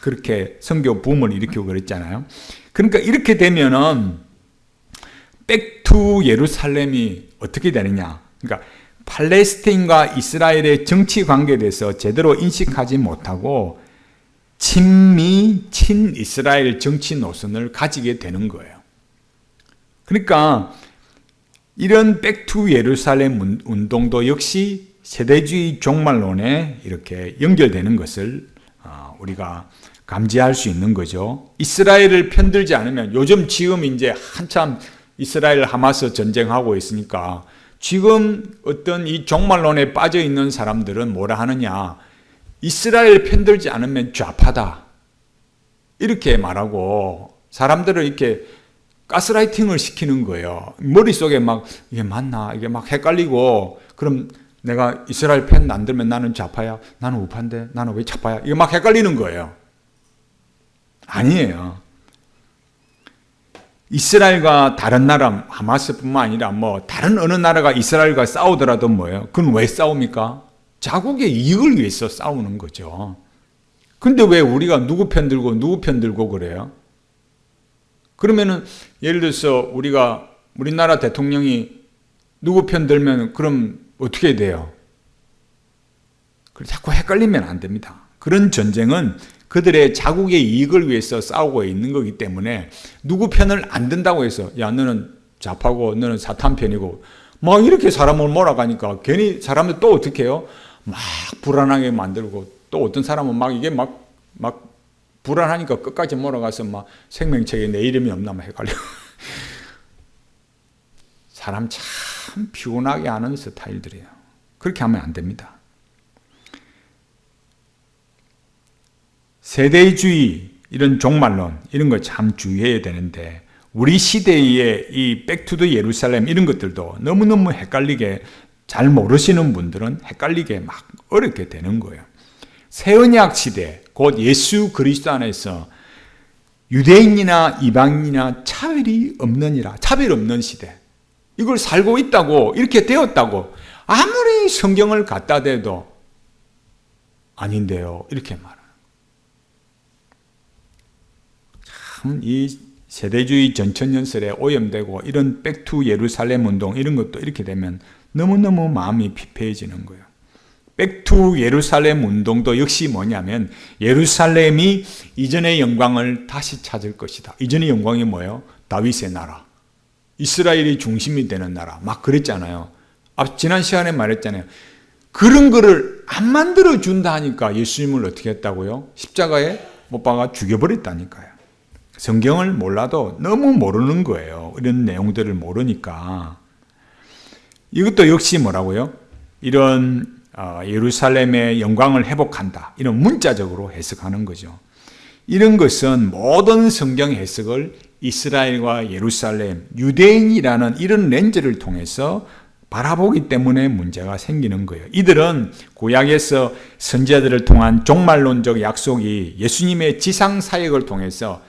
그렇게 선교 붐을 일으키고 그랬잖아요. 그러니까 이렇게 되면은 백투 예루살렘이 어떻게 되느냐? 그러니까 팔레스타인과 이스라엘의 정치 관계에 대해서 제대로 인식하지 못하고 친미, 친이스라엘 정치 노선을 가지게 되는 거예요. 그러니까 이런 백투 예루살렘 운동도 역시 세대주의 종말론에 이렇게 연결되는 것을 우리가 감지할 수 있는 거죠. 이스라엘을 편들지 않으면 지금 이제 한참 이스라엘 하마스 전쟁하고 있으니까 지금 어떤 이 종말론에 빠져 있는 사람들은 뭐라 하느냐, 이스라엘 편들지 않으면 좌파다 이렇게 말하고 사람들을 이렇게 가스라이팅을 시키는 거예요. 머릿속에 막 이게 맞나 이게 막 헷갈리고, 그럼 내가 이스라엘 편 안 들면 나는 좌파야, 나는 우파인데 나는 왜 좌파야, 이게 막 헷갈리는 거예요. 아니에요. 이스라엘과 다른 나라, 하마스뿐만 아니라 뭐 다른 어느 나라가 이스라엘과 싸우더라도 뭐예요? 그건 왜 싸웁니까? 자국의 이익을 위해서 싸우는 거죠. 근데 왜 우리가 누구 편 들고 그래요? 그러면은 예를 들어서 우리나라 대통령이 누구 편 들면 그럼 어떻게 돼요? 자꾸 헷갈리면 안 됩니다. 그런 전쟁은 그들의 자국의 이익을 위해서 싸우고 있는 거기 때문에 누구 편을 안 든다고 해서 야 너는 좌파고 너는 사탄 편이고 막 이렇게 사람을 몰아가니까 괜히 사람들 또 어떻게 해요? 막 불안하게 만들고, 또 어떤 사람은 막 이게 막 불안하니까 끝까지 몰아가서 막 생명책에 내 이름이 없나 막 헷갈리고 사람 참 피곤하게 하는 스타일들이에요. 그렇게 하면 안 됩니다. 세대주의, 이런 종말론, 이런 거 참 주의해야 되는데, 우리 시대의 이 백투더 예루살렘 이런 것들도 너무너무 헷갈리게, 잘 모르시는 분들은 헷갈리게 막 어렵게 되는 거예요. 새언약 시대, 곧 예수 그리스도 안에서 유대인이나 이방인이나 차별이 없느니라, 차별 없는 시대, 이걸 살고 있다고, 이렇게 되었다고 아무리 성경을 갖다 대도 아닌데요, 이렇게 말합니다. 참 이 세대주의 전천연설에 오염되고 이런 백투 예루살렘 운동 이런 것도 이렇게 되면 너무너무 마음이 피폐해지는 거예요. 백투 예루살렘 운동도 역시 뭐냐면 예루살렘이 이전의 영광을 다시 찾을 것이다. 이전의 영광이 뭐예요? 다윗의 나라, 이스라엘이 중심이 되는 나라, 막 그랬잖아요. 지난 시간에 말했잖아요. 그런 거를 안 만들어 준다 하니까 예수님을 어떻게 했다고요? 십자가에 못 박아 죽여버렸다니까요. 성경을 몰라도 너무 모르는 거예요. 이런 내용들을 모르니까. 이것도 역시 뭐라고요? 이런 예루살렘의 영광을 회복한다, 이런 문자적으로 해석하는 거죠. 이런 것은 모든 성경 해석을 이스라엘과 예루살렘, 유대인이라는 이런 렌즈를 통해서 바라보기 때문에 문제가 생기는 거예요. 이들은 구약에서 선지자들을 통한 종말론적 약속이 예수님의 지상 사역을 통해서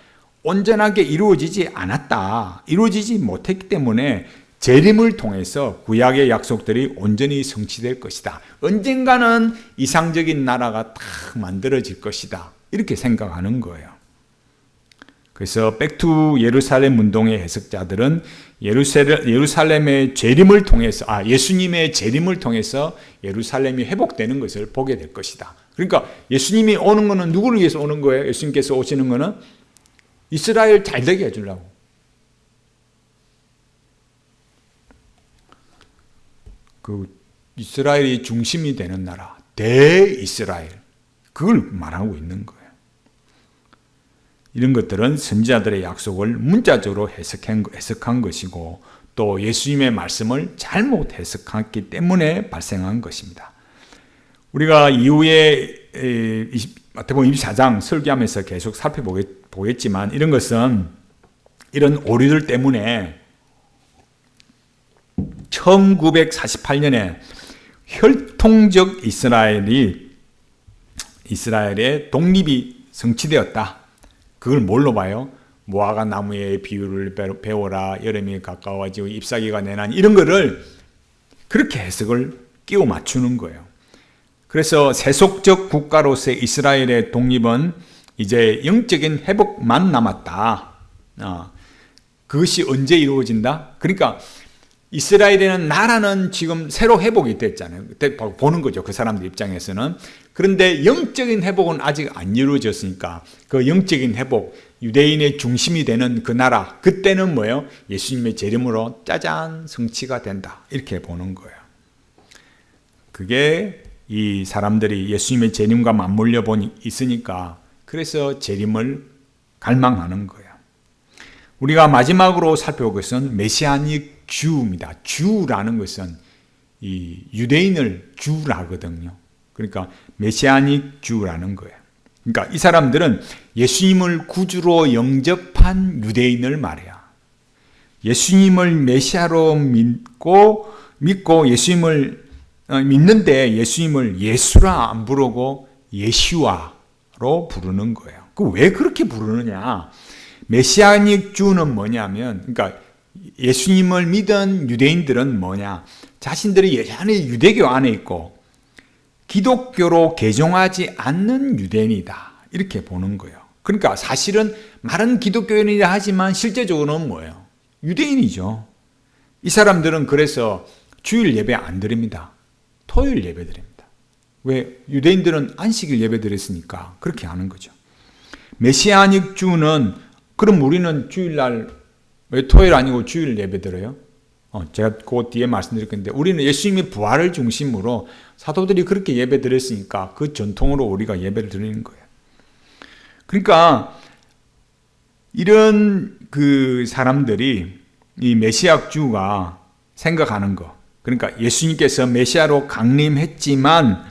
온전하게 이루어지지 않았다, 이루어지지 못했기 때문에 재림을 통해서 구약의 약속들이 온전히 성취될 것이다, 언젠가는 이상적인 나라가 딱 만들어질 것이다, 이렇게 생각하는 거예요. 그래서 백투 예루살렘 운동의 해석자들은 예루살렘의 재림을 통해서, 예수님의 재림을 통해서 예루살렘이 회복되는 것을 보게 될 것이다. 그러니까 예수님이 오는 것은 누구를 위해서 오는 거예요? 예수님께서 오시는 것은 이스라엘 잘되게 해주려고. 그 이스라엘이 중심이 되는 나라, 대이스라엘, 그걸 말하고 있는 거예요. 이런 것들은 선지자들의 약속을 문자적으로 해석한 것이고, 또 예수님의 말씀을 잘못 해석했기 때문에 발생한 것입니다. 우리가 이후에 마태복음 24장 설교하면서 계속 살펴보겠지만, 이런 것은 이런 오류들 때문에 1948년에 혈통적 이스라엘의 독립이 성취되었다. 그걸 뭘로 봐요? 무화과 나무의 비유를 배워라, 여름이 가까워지고 잎사귀가 내나니, 이런 거를 그렇게 해석을 끼워 맞추는 거예요. 그래서 세속적 국가로서의 이스라엘의 독립은 이제 영적인 회복만 남았다. 그것이 언제 이루어진다? 그러니까 이스라엘에는 나라는 지금 새로 회복이 됐잖아요. 보는 거죠. 그 사람들 입장에서는. 그런데 영적인 회복은 아직 안 이루어졌으니까 그 영적인 회복, 유대인의 중심이 되는 그 나라, 그때는 뭐예요? 예수님의 재림으로 짜잔 성취가 된다. 이렇게 보는 거예요. 그게 이 사람들이 예수님의 재림과 맞물려 있으니까 그래서 재림을 갈망하는 거예요. 우리가 마지막으로 살펴볼 것은 메시아닉 주입니다. 주라는 것은 이 유대인을 주라거든요. 그러니까 메시아닉 주라는 거예요. 그러니까 이 사람들은 예수님을 구주로 영접한 유대인을 말해요. 예수님을 메시아로 믿고 예수님을 믿는데 예수님을 예수라 안 부르고 예시와로 부르는 거예요. 왜 그렇게 부르느냐? 메시아닉 주는 뭐냐면, 그러니까 예수님을 믿은 유대인들은 뭐냐? 자신들이 여전히 유대교 안에 있고 기독교로 개종하지 않는 유대인이다. 이렇게 보는 거예요. 그러니까 사실은 말은 기독교인이라 하지만 실제적으로는 뭐예요? 유대인이죠. 이 사람들은 그래서 주일 예배 안 드립니다. 토요일 예배 드립니다. 왜? 유대인들은 안식일 예배 드렸으니까 그렇게 하는 거죠. 메시아닉 주는 그럼 우리는 주일날 왜 토요일 아니고 주일 예배 드려요? 제가 그 뒤에 말씀드릴 건데 우리는 예수님의 부활을 중심으로 사도들이 그렇게 예배 드렸으니까 그 전통으로 우리가 예배를 드리는 거예요. 그러니까 이런 그 사람들이 이 메시아주가 생각하는 거, 그러니까 예수님께서 메시아로 강림했지만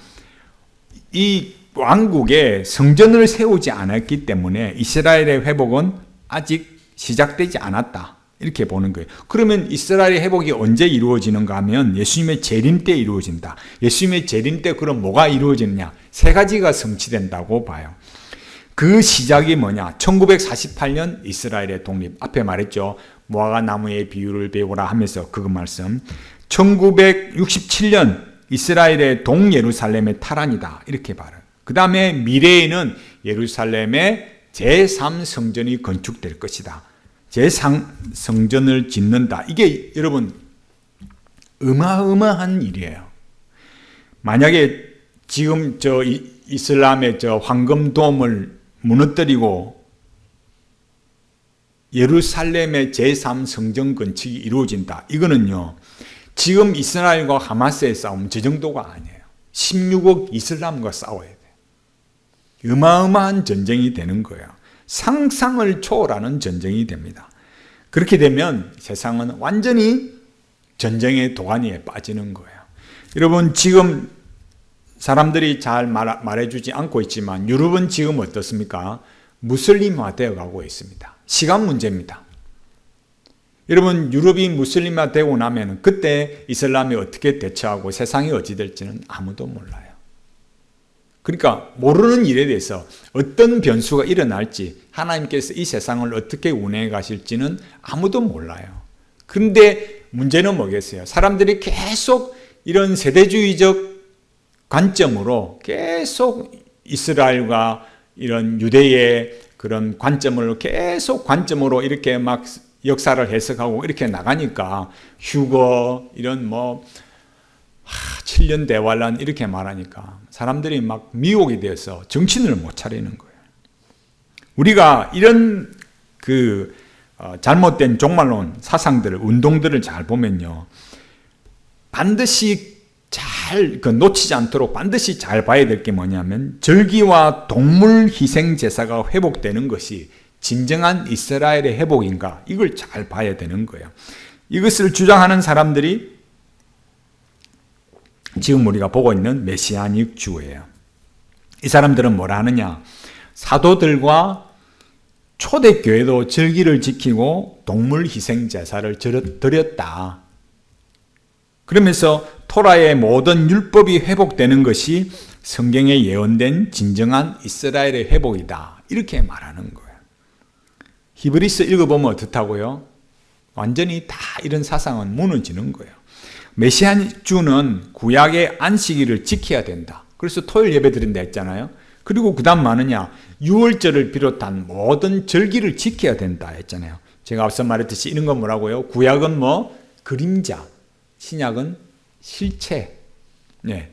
이 왕국에 성전을 세우지 않았기 때문에 이스라엘의 회복은 아직 시작되지 않았다. 이렇게 보는 거예요. 그러면 이스라엘의 회복이 언제 이루어지는가 하면 예수님의 재림 때 이루어진다. 예수님의 재림 때 그럼 뭐가 이루어지느냐? 세 가지가 성취된다고 봐요. 그 시작이 뭐냐? 1948년 이스라엘의 독립. 앞에 말했죠. 무화과 나무의 비유를 배우라 하면서 그거 말씀. 1967년 이스라엘의 동예루살렘의 탈환이다. 이렇게 봐요. 그 다음에 미래에는 예루살렘의 제3성전이 건축될 것이다. 제3성전을 짓는다. 이게 여러분 어마어마한 일이에요. 만약에 지금 저 이슬람의 저 황금돔을 무너뜨리고 예루살렘의 제3성전 건축이 이루어진다. 이거는요. 지금 이스라엘과 하마스의 싸움 저 정도가 아니에요. 16억 이슬람과 싸워야 돼요. 어마어마한 전쟁이 되는 거예요. 상상을 초월하는 전쟁이 됩니다. 그렇게 되면 세상은 완전히 전쟁의 도가니에 빠지는 거예요. 여러분 지금 사람들이 잘 말해주지 않고 있지만 유럽은 지금 어떻습니까? 무슬림화 되어 가고 있습니다. 시간 문제입니다. 여러분 유럽이 무슬림화 되고 나면 그때 이슬람이 어떻게 대처하고 세상이 어찌 될지는 아무도 몰라요. 그러니까 모르는 일에 대해서 어떤 변수가 일어날지 하나님께서 이 세상을 어떻게 운행해 가실지는 아무도 몰라요. 그런데 문제는 뭐겠어요? 사람들이 계속 이런 세대주의적 관점으로 계속 이스라엘과 이런 유대의 그런 관점을 계속 관점으로 이렇게 막 역사를 해석하고 이렇게 나가니까 휴거 이런 뭐 7년 대환란 이렇게 말하니까 사람들이 막 미혹이 되어서 정신을 못 차리는 거예요. 우리가 이런 그 잘못된 종말론 사상들을 운동들을 잘 보면요. 반드시 잘 놓치지 않도록 반드시 잘 봐야 될 게 뭐냐면 절기와 동물 희생 제사가 회복되는 것이 진정한 이스라엘의 회복인가 이걸 잘 봐야 되는 거예요. 이것을 주장하는 사람들이 지금 우리가 보고 있는 메시아닉 주예요. 이 사람들은 뭐라 하느냐? 사도들과 초대교회도 절기를 지키고 동물 희생 제사를 드렸다. 그러면서 토라의 모든 율법이 회복되는 것이 성경에 예언된 진정한 이스라엘의 회복이다. 이렇게 말하는 거예요. 히브리서 읽어보면 어떻다고요? 완전히 다 이런 사상은 무너지는 거예요. 메시아닉 주는 구약의 안식일을 지켜야 된다. 그래서 토요일 예배 드린다 했잖아요. 그리고 그 다음 뭐느냐? 유월절을 비롯한 모든 절기를 지켜야 된다 했잖아요. 제가 앞서 말했듯이 이런 건 뭐라고요? 구약은 뭐 그림자, 신약은 실체. 네.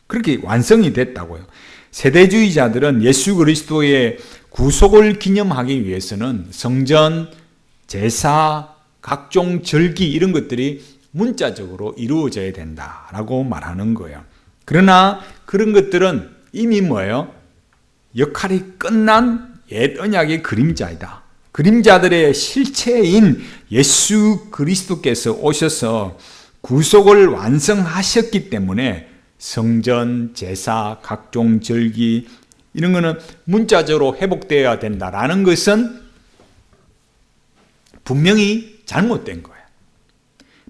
그렇게 완성이 됐다고요. 세대주의자들은 예수 그리스도의 구속을 기념하기 위해서는 성전, 제사, 각종 절기 이런 것들이 문자적으로 이루어져야 된다라고 말하는 거예요. 그러나 그런 것들은 이미 뭐예요? 역할이 끝난 옛 언약의 그림자이다. 그림자들의 실체인 예수 그리스도께서 오셔서 구속을 완성하셨기 때문에 성전, 제사, 각종 절기 이런 거는 문자적으로 회복되어야 된다라는 것은 분명히 잘못된 거예요.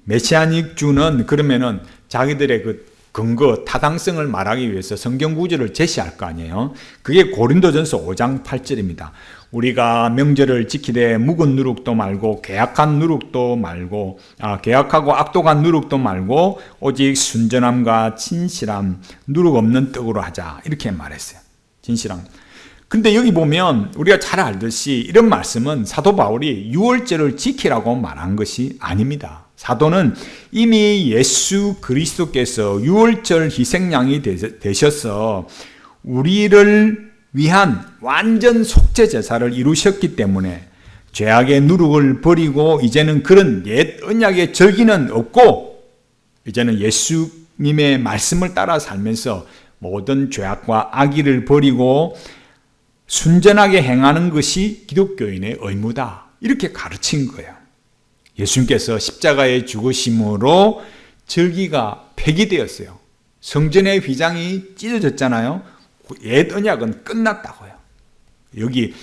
메시아닉주는 그러면은 자기들의 그 근거, 타당성을 말하기 위해서 성경 구절을 제시할 거 아니에요. 그게 고린도전서 5장 8절입니다. 우리가 명절을 지키되 묵은 누룩도 말고 계약한 누룩도 말고 계약하고 악독한 누룩도 말고 오직 순전함과 진실함, 누룩 없는 떡으로 하자 이렇게 말했어요. 진실함. 근데 여기 보면 우리가 잘 알듯이 이런 말씀은 사도 바울이 유월절을 지키라고 말한 것이 아닙니다. 사도는 이미 예수 그리스도께서 유월절 희생양이 되셔서 우리를 위한 완전 속죄 제사를 이루셨기 때문에 죄악의 누룩을 버리고 이제는 그런 옛 언약의 절기는 없고 이제는 예수님의 말씀을 따라 살면서 모든 죄악과 악의를 버리고 순전하게 행하는 것이 기독교인의 의무다. 이렇게 가르친 거예요. 예수님께서 십자가에 죽으심으로 절기가 폐기되었어요. 성전의 휘장이 찢어졌잖아요. 옛 언약은 끝났다고요. 여기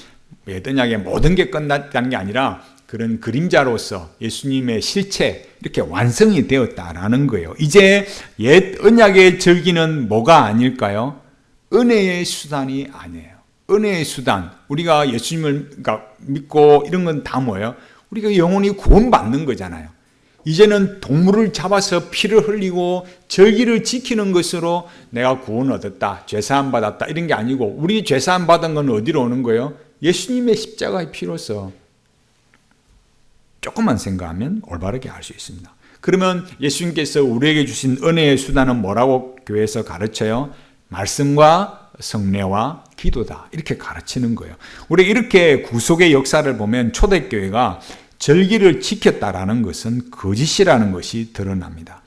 옛 언약의 모든 게 끝났다는 게 아니라 그런 그림자로서 예수님의 실체 이렇게 완성이 되었다라는 거예요. 이제 옛 언약의 절기는 뭐가 아닐까요? 은혜의 수단이 아니에요. 은혜의 수단. 우리가 예수님을 믿고 이런 건 다 뭐예요? 우리가 영혼이 구원받는 거잖아요. 이제는 동물을 잡아서 피를 흘리고 절기를 지키는 것으로 내가 구원 얻었다, 죄사함 받았다 이런 게 아니고 우리 죄사함 받은 건 어디로 오는 거예요? 예수님의 십자가의 피로서. 조금만 생각하면 올바르게 알 수 있습니다. 그러면 예수님께서 우리에게 주신 은혜의 수단은 뭐라고 교회에서 가르쳐요? 말씀과 성례와 기도다. 이렇게 가르치는 거예요. 우리 이렇게 구속의 역사를 보면 초대교회가 절기를 지켰다라는 것은 거짓이라는 것이 드러납니다.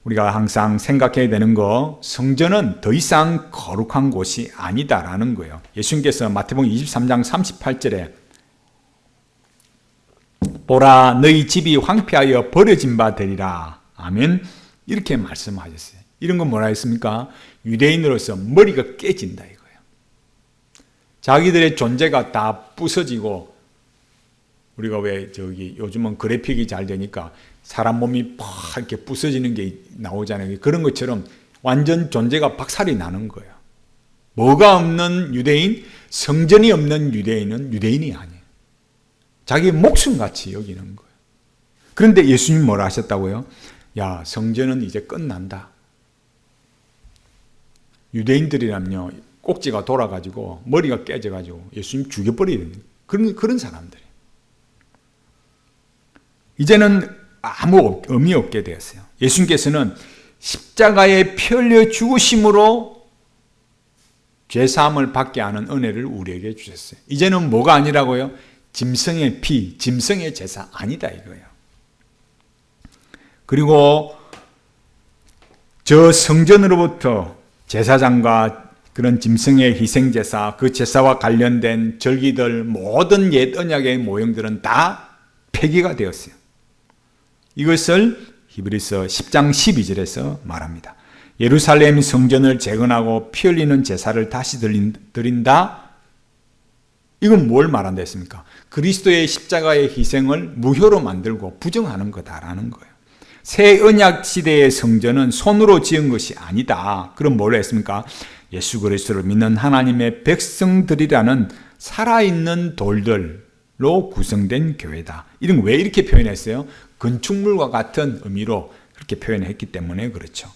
우리가 항상 생각해야 되는 거, 성전은 더 이상 거룩한 곳이 아니다라는 거예요. 예수님께서 마태복음 23장 38절에 보라 너희 집이 황폐하여 버려진 바 되리라. 아멘. 이렇게 말씀하셨어요. 이런 건 뭐라 했습니까? 유대인으로서 머리가 깨진다 이거예요. 자기들의 존재가 다 부서지고 우리가 왜 요즘은 그래픽이 잘 되니까 사람 몸이 팍 이렇게 부서지는 게 나오잖아요. 그런 것처럼 완전 존재가 박살이 나는 거예요. 뭐가 없는 유대인, 성전이 없는 유대인은 유대인이 아니에요. 자기 목숨같이 여기는 거예요. 그런데 예수님 뭐라 하셨다고요? 야, 성전은 이제 끝난다. 유대인들이라면요, 꼭지가 돌아가지고 머리가 깨져가지고 예수님 죽여버리는 그런 사람들이에요. 이제는 아무 의미 없게 되었어요. 예수님께서는 십자가에 피 흘려 죽으심으로 죄사함을 받게 하는 은혜를 우리에게 주셨어요. 이제는 뭐가 아니라고요? 짐승의 피, 짐승의 제사 아니다 이거예요. 그리고 저 성전으로부터 제사장과 그런 짐승의 희생제사, 그 제사와 관련된 절기들, 모든 옛 언약의 모형들은 다 폐기가 되었어요. 이것을 히브리서 10장 12절에서 말합니다. 예루살렘 성전을 재건하고 피 흘리는 제사를 다시 드린다. 이건 뭘 말한다 했습니까? 그리스도의 십자가의 희생을 무효로 만들고 부정하는 거다라는 거예요. 새 언약 시대의 성전은 손으로 지은 것이 아니다. 그럼 뭘 했습니까? 예수 그리스도를 믿는 하나님의 백성들이라는 살아있는 돌들로 구성된 교회다. 이런 왜 이렇게 표현했어요? 건축물과 같은 의미로 그렇게 표현했기 때문에 그렇죠.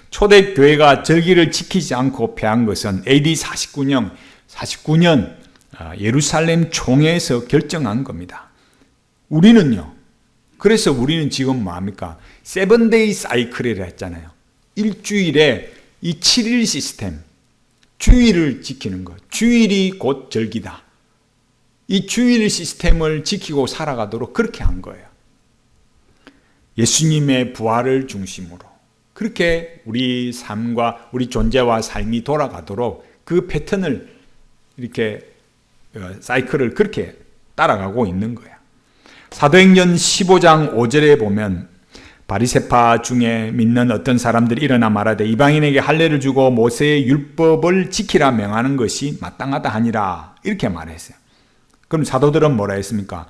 초대교회가 절기를 지키지 않고 폐한 것은 AD 49년 예루살렘 총회에서 결정한 겁니다. 우리는요, 그래서 우리는 지금 뭐합니까? 세븐데이 사이클이라 했잖아요. 일주일에 이 7일 시스템, 주일을 지키는 것. 주일이 곧 절기다. 이 주일 시스템을 지키고 살아가도록 그렇게 한 거예요. 예수님의 부활을 중심으로 그렇게 우리 삶과 우리 존재와 삶이 돌아가도록 그 패턴을 이렇게 사이클을 그렇게 따라가고 있는 거예요. 사도행전 15장 5절에 보면 바리새파 중에 믿는 어떤 사람들이 일어나 말하되 이방인에게 할례를 주고 모세의 율법을 지키라 명하는 것이 마땅하다 하니라 이렇게 말했어요. 그럼 사도들은 뭐라 했습니까?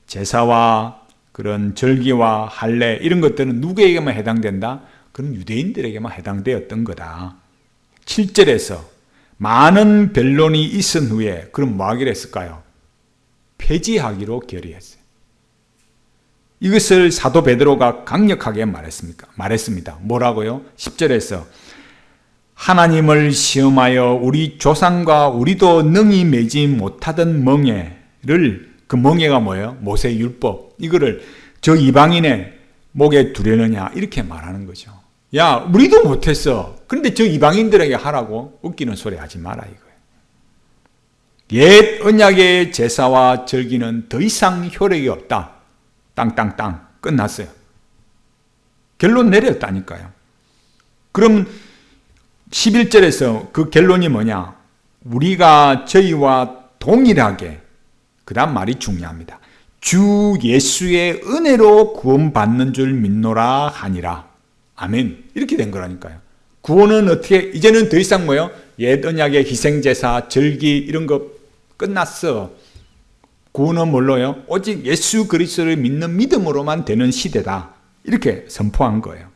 제사와 그런 절기와 할례 이런 것들은 누구에게만 해당된다? 그럼 유대인들에게만 해당되었던 거다. 7절에서 많은 변론이 있은 후에 그럼 뭐 하기로 했을까요? 폐지하기로 결의했어요. 이것을 사도 베드로가 강력하게 말했습니다. 뭐라고요? 10절에서 하나님을 시험하여 우리 조상과 우리도 능히 매지 못하던 멍에를, 그 멍에가 뭐예요? 모세 율법. 이거를 저 이방인의 목에 두려느냐 이렇게 말하는 거죠. 야, 우리도 못했어. 그런데 저 이방인들에게 하라고? 웃기는 소리 하지 마라 이거예요. 옛 언약의 제사와 절기는 더 이상 효력이 없다. 땅땅땅 끝났어요. 결론 내렸다니까요. 그럼 11절에서 그 결론이 뭐냐? 우리가 저희와 동일하게, 그 다음 말이 중요합니다. 주 예수의 은혜로 구원받는 줄 믿노라 하니라. 아멘. 이렇게 된 거라니까요. 구원은 어떻게, 이제는 더 이상 뭐예요? 옛 언약의 희생제사, 절기 이런 거 끝났어. 구원은 뭘로요? 오직 예수 그리스도를 믿는 믿음으로만 되는 시대다. 이렇게 선포한 거예요.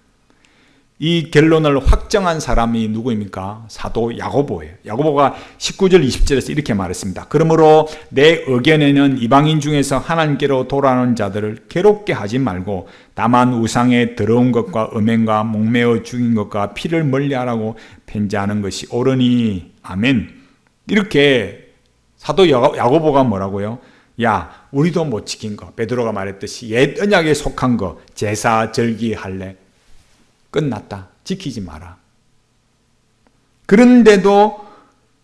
이 결론을 확정한 사람이 누구입니까? 사도 야고보예요. 야고보가 19절 20절에서 이렇게 말했습니다. 그러므로 내 의견에는 이방인 중에서 하나님께로 돌아오는 자들을 괴롭게 하지 말고 다만 우상의 더러운 것과 음행과 목매어 죽인 것과 피를 멀리하라고 편지하는 것이 옳으니 아멘. 이렇게 사도 야고보가 뭐라고요? 야, 우리도 못 지킨 거, 베드로가 말했듯이 옛 언약에 속한 거, 제사, 절기, 할례 끝났다. 지키지 마라. 그런데도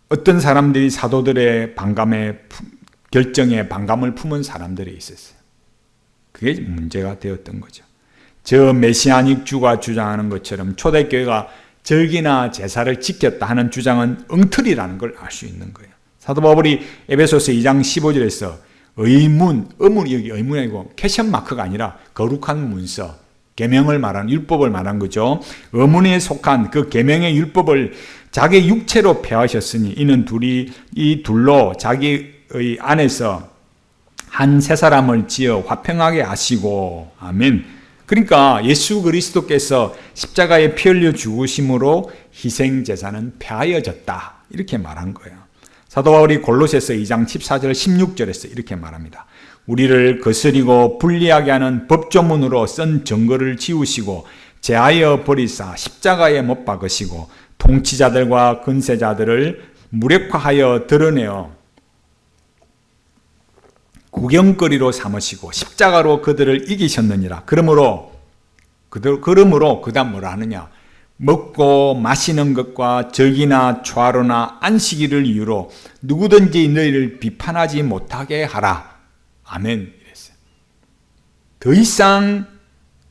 어떤 사람들이 사도들의 결정에 반감을 품은 사람들이 있었어요. 그게 문제가 되었던 거죠. 저 메시아닉 주가 주장하는 것처럼 초대교회가 절기나 제사를 지켰다 하는 주장은 엉터리라는 걸 알 수 있는 거예요. 사도 바울이 에베소서 2장 15절에서 의문이 여기 의문이 아니고 퀘션 마크가 아니라 거룩한 문서, 계명을 말하는 율법을 말한 거죠. 의문에 속한 그 계명의 율법을 자기 육체로 폐하셨으니 이는 이 둘로 자기의 안에서 한 세 사람을 지어 화평하게 하시고 아멘. 그러니까 예수 그리스도께서 십자가에 피 흘려 죽으심으로 희생 제사는 폐하여졌다. 이렇게 말한 거예요. 사도 바울이 골로새서 2장 14절 16절에서 이렇게 말합니다. 우리를 거스리고 불리하게 하는 법조문으로 쓴 증거를 지우시고 제하여 버리사 십자가에 못 박으시고 통치자들과 근세자들을 무력화하여 드러내어 구경거리로 삼으시고 십자가로 그들을 이기셨느니라. 그러므로 그 다음 뭐라 하느냐? 먹고 마시는 것과 절기나 초하루나 안식일을 이유로 누구든지 너희를 비판하지 못하게 하라. 아멘. 이랬어요. 더 이상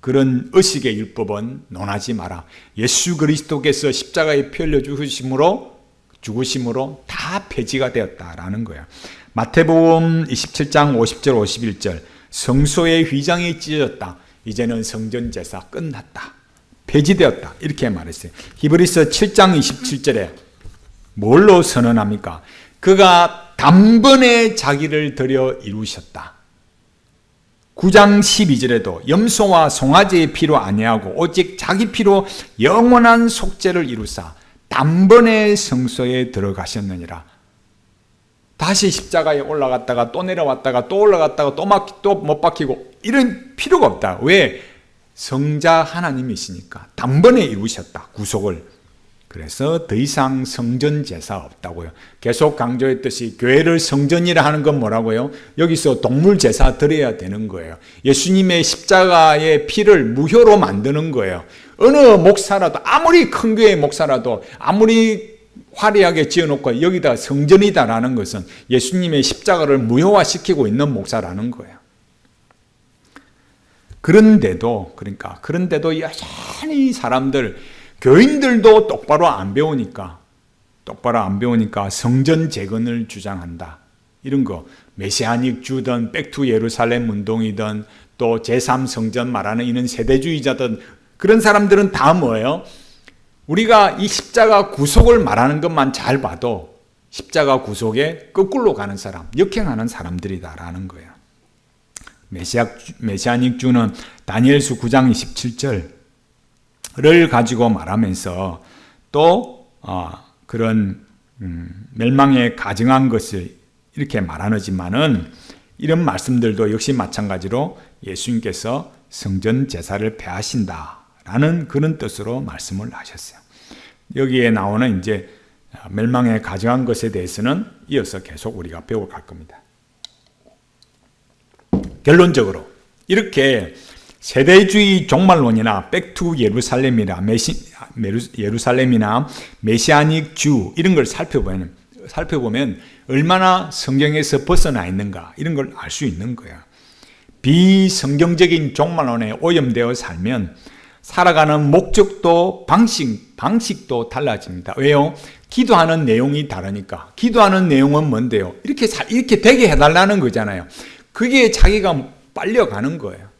그런 의식의 율법은 논하지 마라. 예수 그리스도께서 십자가에 피 흘려 죽으심으로 다 폐지가 되었다라는 거예요. 마태복음 27장 50절 51절 성소의 휘장이 찢어졌다. 이제는 성전 제사 끝났다. 폐지되었다. 이렇게 말했어요. 히브리서 7장 27절에 뭘로 선언합니까? 그가 단번에 자기를 들여 이루셨다. 9장 12절에도 염소와 송아지의 피로 아니하고 오직 자기 피로 영원한 속죄를 이루사 단번에 성소에 들어가셨느니라. 다시 십자가에 올라갔다가 또 내려왔다가 또 올라갔다가 또 못 박히고 이런 필요가 없다. 왜? 성자 하나님이시니까 단번에 이루셨다. 구속을. 그래서 더 이상 성전 제사 없다고요. 계속 강조했듯이 교회를 성전이라 하는 건 뭐라고요? 여기서 동물 제사 드려야 되는 거예요. 예수님의 십자가의 피를 무효로 만드는 거예요. 어느 목사라도, 아무리 큰 교회 목사라도, 아무리 화려하게 지어놓고 여기다 성전이다라는 것은 예수님의 십자가를 무효화시키고 있는 목사라는 거예요. 그런데도 여전히 사람들, 교인들도 똑바로 안 배우니까 성전 재건을 주장한다. 이런 거, 메시아닉 주든 백투 예루살렘 운동이든 또 제3성전 말하는 이런 세대주의자든 그런 사람들은 다 뭐예요? 우리가 이 십자가 구속을 말하는 것만 잘 봐도 십자가 구속에 거꾸로 가는 사람, 역행하는 사람들이다라는 거예요. 메시아닉 주는 다니엘서 9장 27절을 가지고 말하면서 또 그런 멸망에 가증한 것을 이렇게 말하지만은 이런 말씀들도 역시 마찬가지로 예수님께서 성전 제사를 폐하신다라는 그런 뜻으로 말씀을 하셨어요. 여기에 나오는 이제 멸망에 가증한 것에 대해서는 이어서 계속 우리가 배워갈 겁니다. 결론적으로 이렇게 세대주의 종말론이나 백투 예루살렘이나 메시아닉 주 이런 걸 살펴보면 얼마나 성경에서 벗어나 있는가 이런 걸 알 수 있는 거야. 비성경적인 종말론에 오염되어 살면 살아가는 목적도 방식도 달라집니다. 왜요? 기도하는 내용이 다르니까. 기도하는 내용은 뭔데요? 이렇게 되게 해달라는 거잖아요. 그게 자기가 빨려가는 거예요.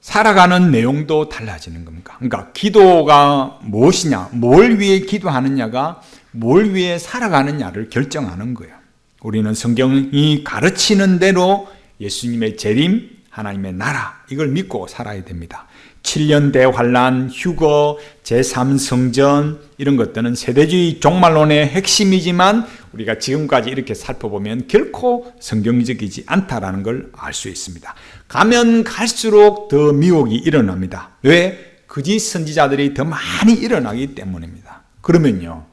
살아가는 내용도 달라지는 겁니다. 그러니까 기도가 무엇이냐, 뭘 위해 기도하느냐가 뭘 위해 살아가느냐를 결정하는 거예요. 우리는 성경이 가르치는 대로 예수님의 재림, 하나님의 나라 이걸 믿고 살아야 됩니다. 7년 대환란, 휴거, 제3성전 이런 것들은 세대주의 종말론의 핵심이지만 우리가 지금까지 이렇게 살펴보면 결코 성경적이지 않다라는 걸 알 수 있습니다. 가면 갈수록 더 미혹이 일어납니다. 왜? 거짓 선지자들이 더 많이 일어나기 때문입니다. 그러면요,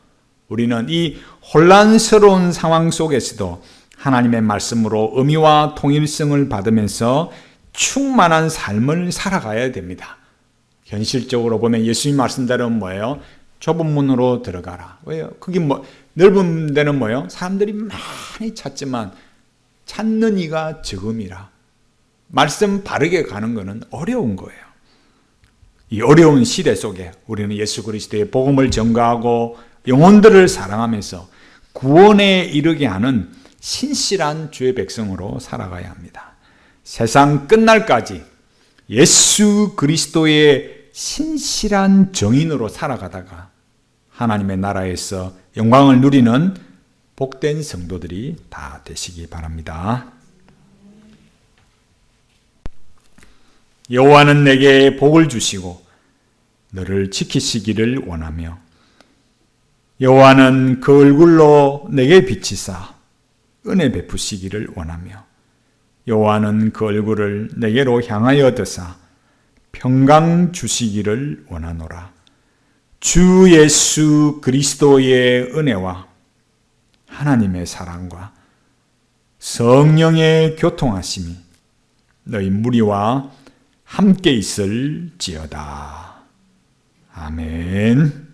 우리는 이 혼란스러운 상황 속에서도 하나님의 말씀으로 의미와 통일성을 받으면서 충만한 삶을 살아가야 됩니다. 현실적으로 보면 예수님 말씀대로 뭐예요? 좁은 문으로 들어가라. 왜요? 그게 넓은 데는 뭐예요? 사람들이 많이 찾지만 찾는 이가 적음이라. 말씀 바르게 가는 것은 어려운 거예요. 이 어려운 시대 속에 우리는 예수 그리스도의 복음을 전가하고 영혼들을 사랑하면서 구원에 이르게 하는 신실한 주의 백성으로 살아가야 합니다. 세상 끝날까지 예수 그리스도의 신실한 정인으로 살아가다가 하나님의 나라에서 영광을 누리는 복된 성도들이 다 되시기 바랍니다. 여호와는 내게 복을 주시고 너를 지키시기를 원하며 여호와는 그 얼굴로 내게 비치사 은혜 베푸시기를 원하며 여호와는 그 얼굴을 내게로 향하여 드사 평강 주시기를 원하노라. 주 예수 그리스도의 은혜와 하나님의 사랑과 성령의 교통하심이 너희 무리와 함께 있을지어다. 아멘.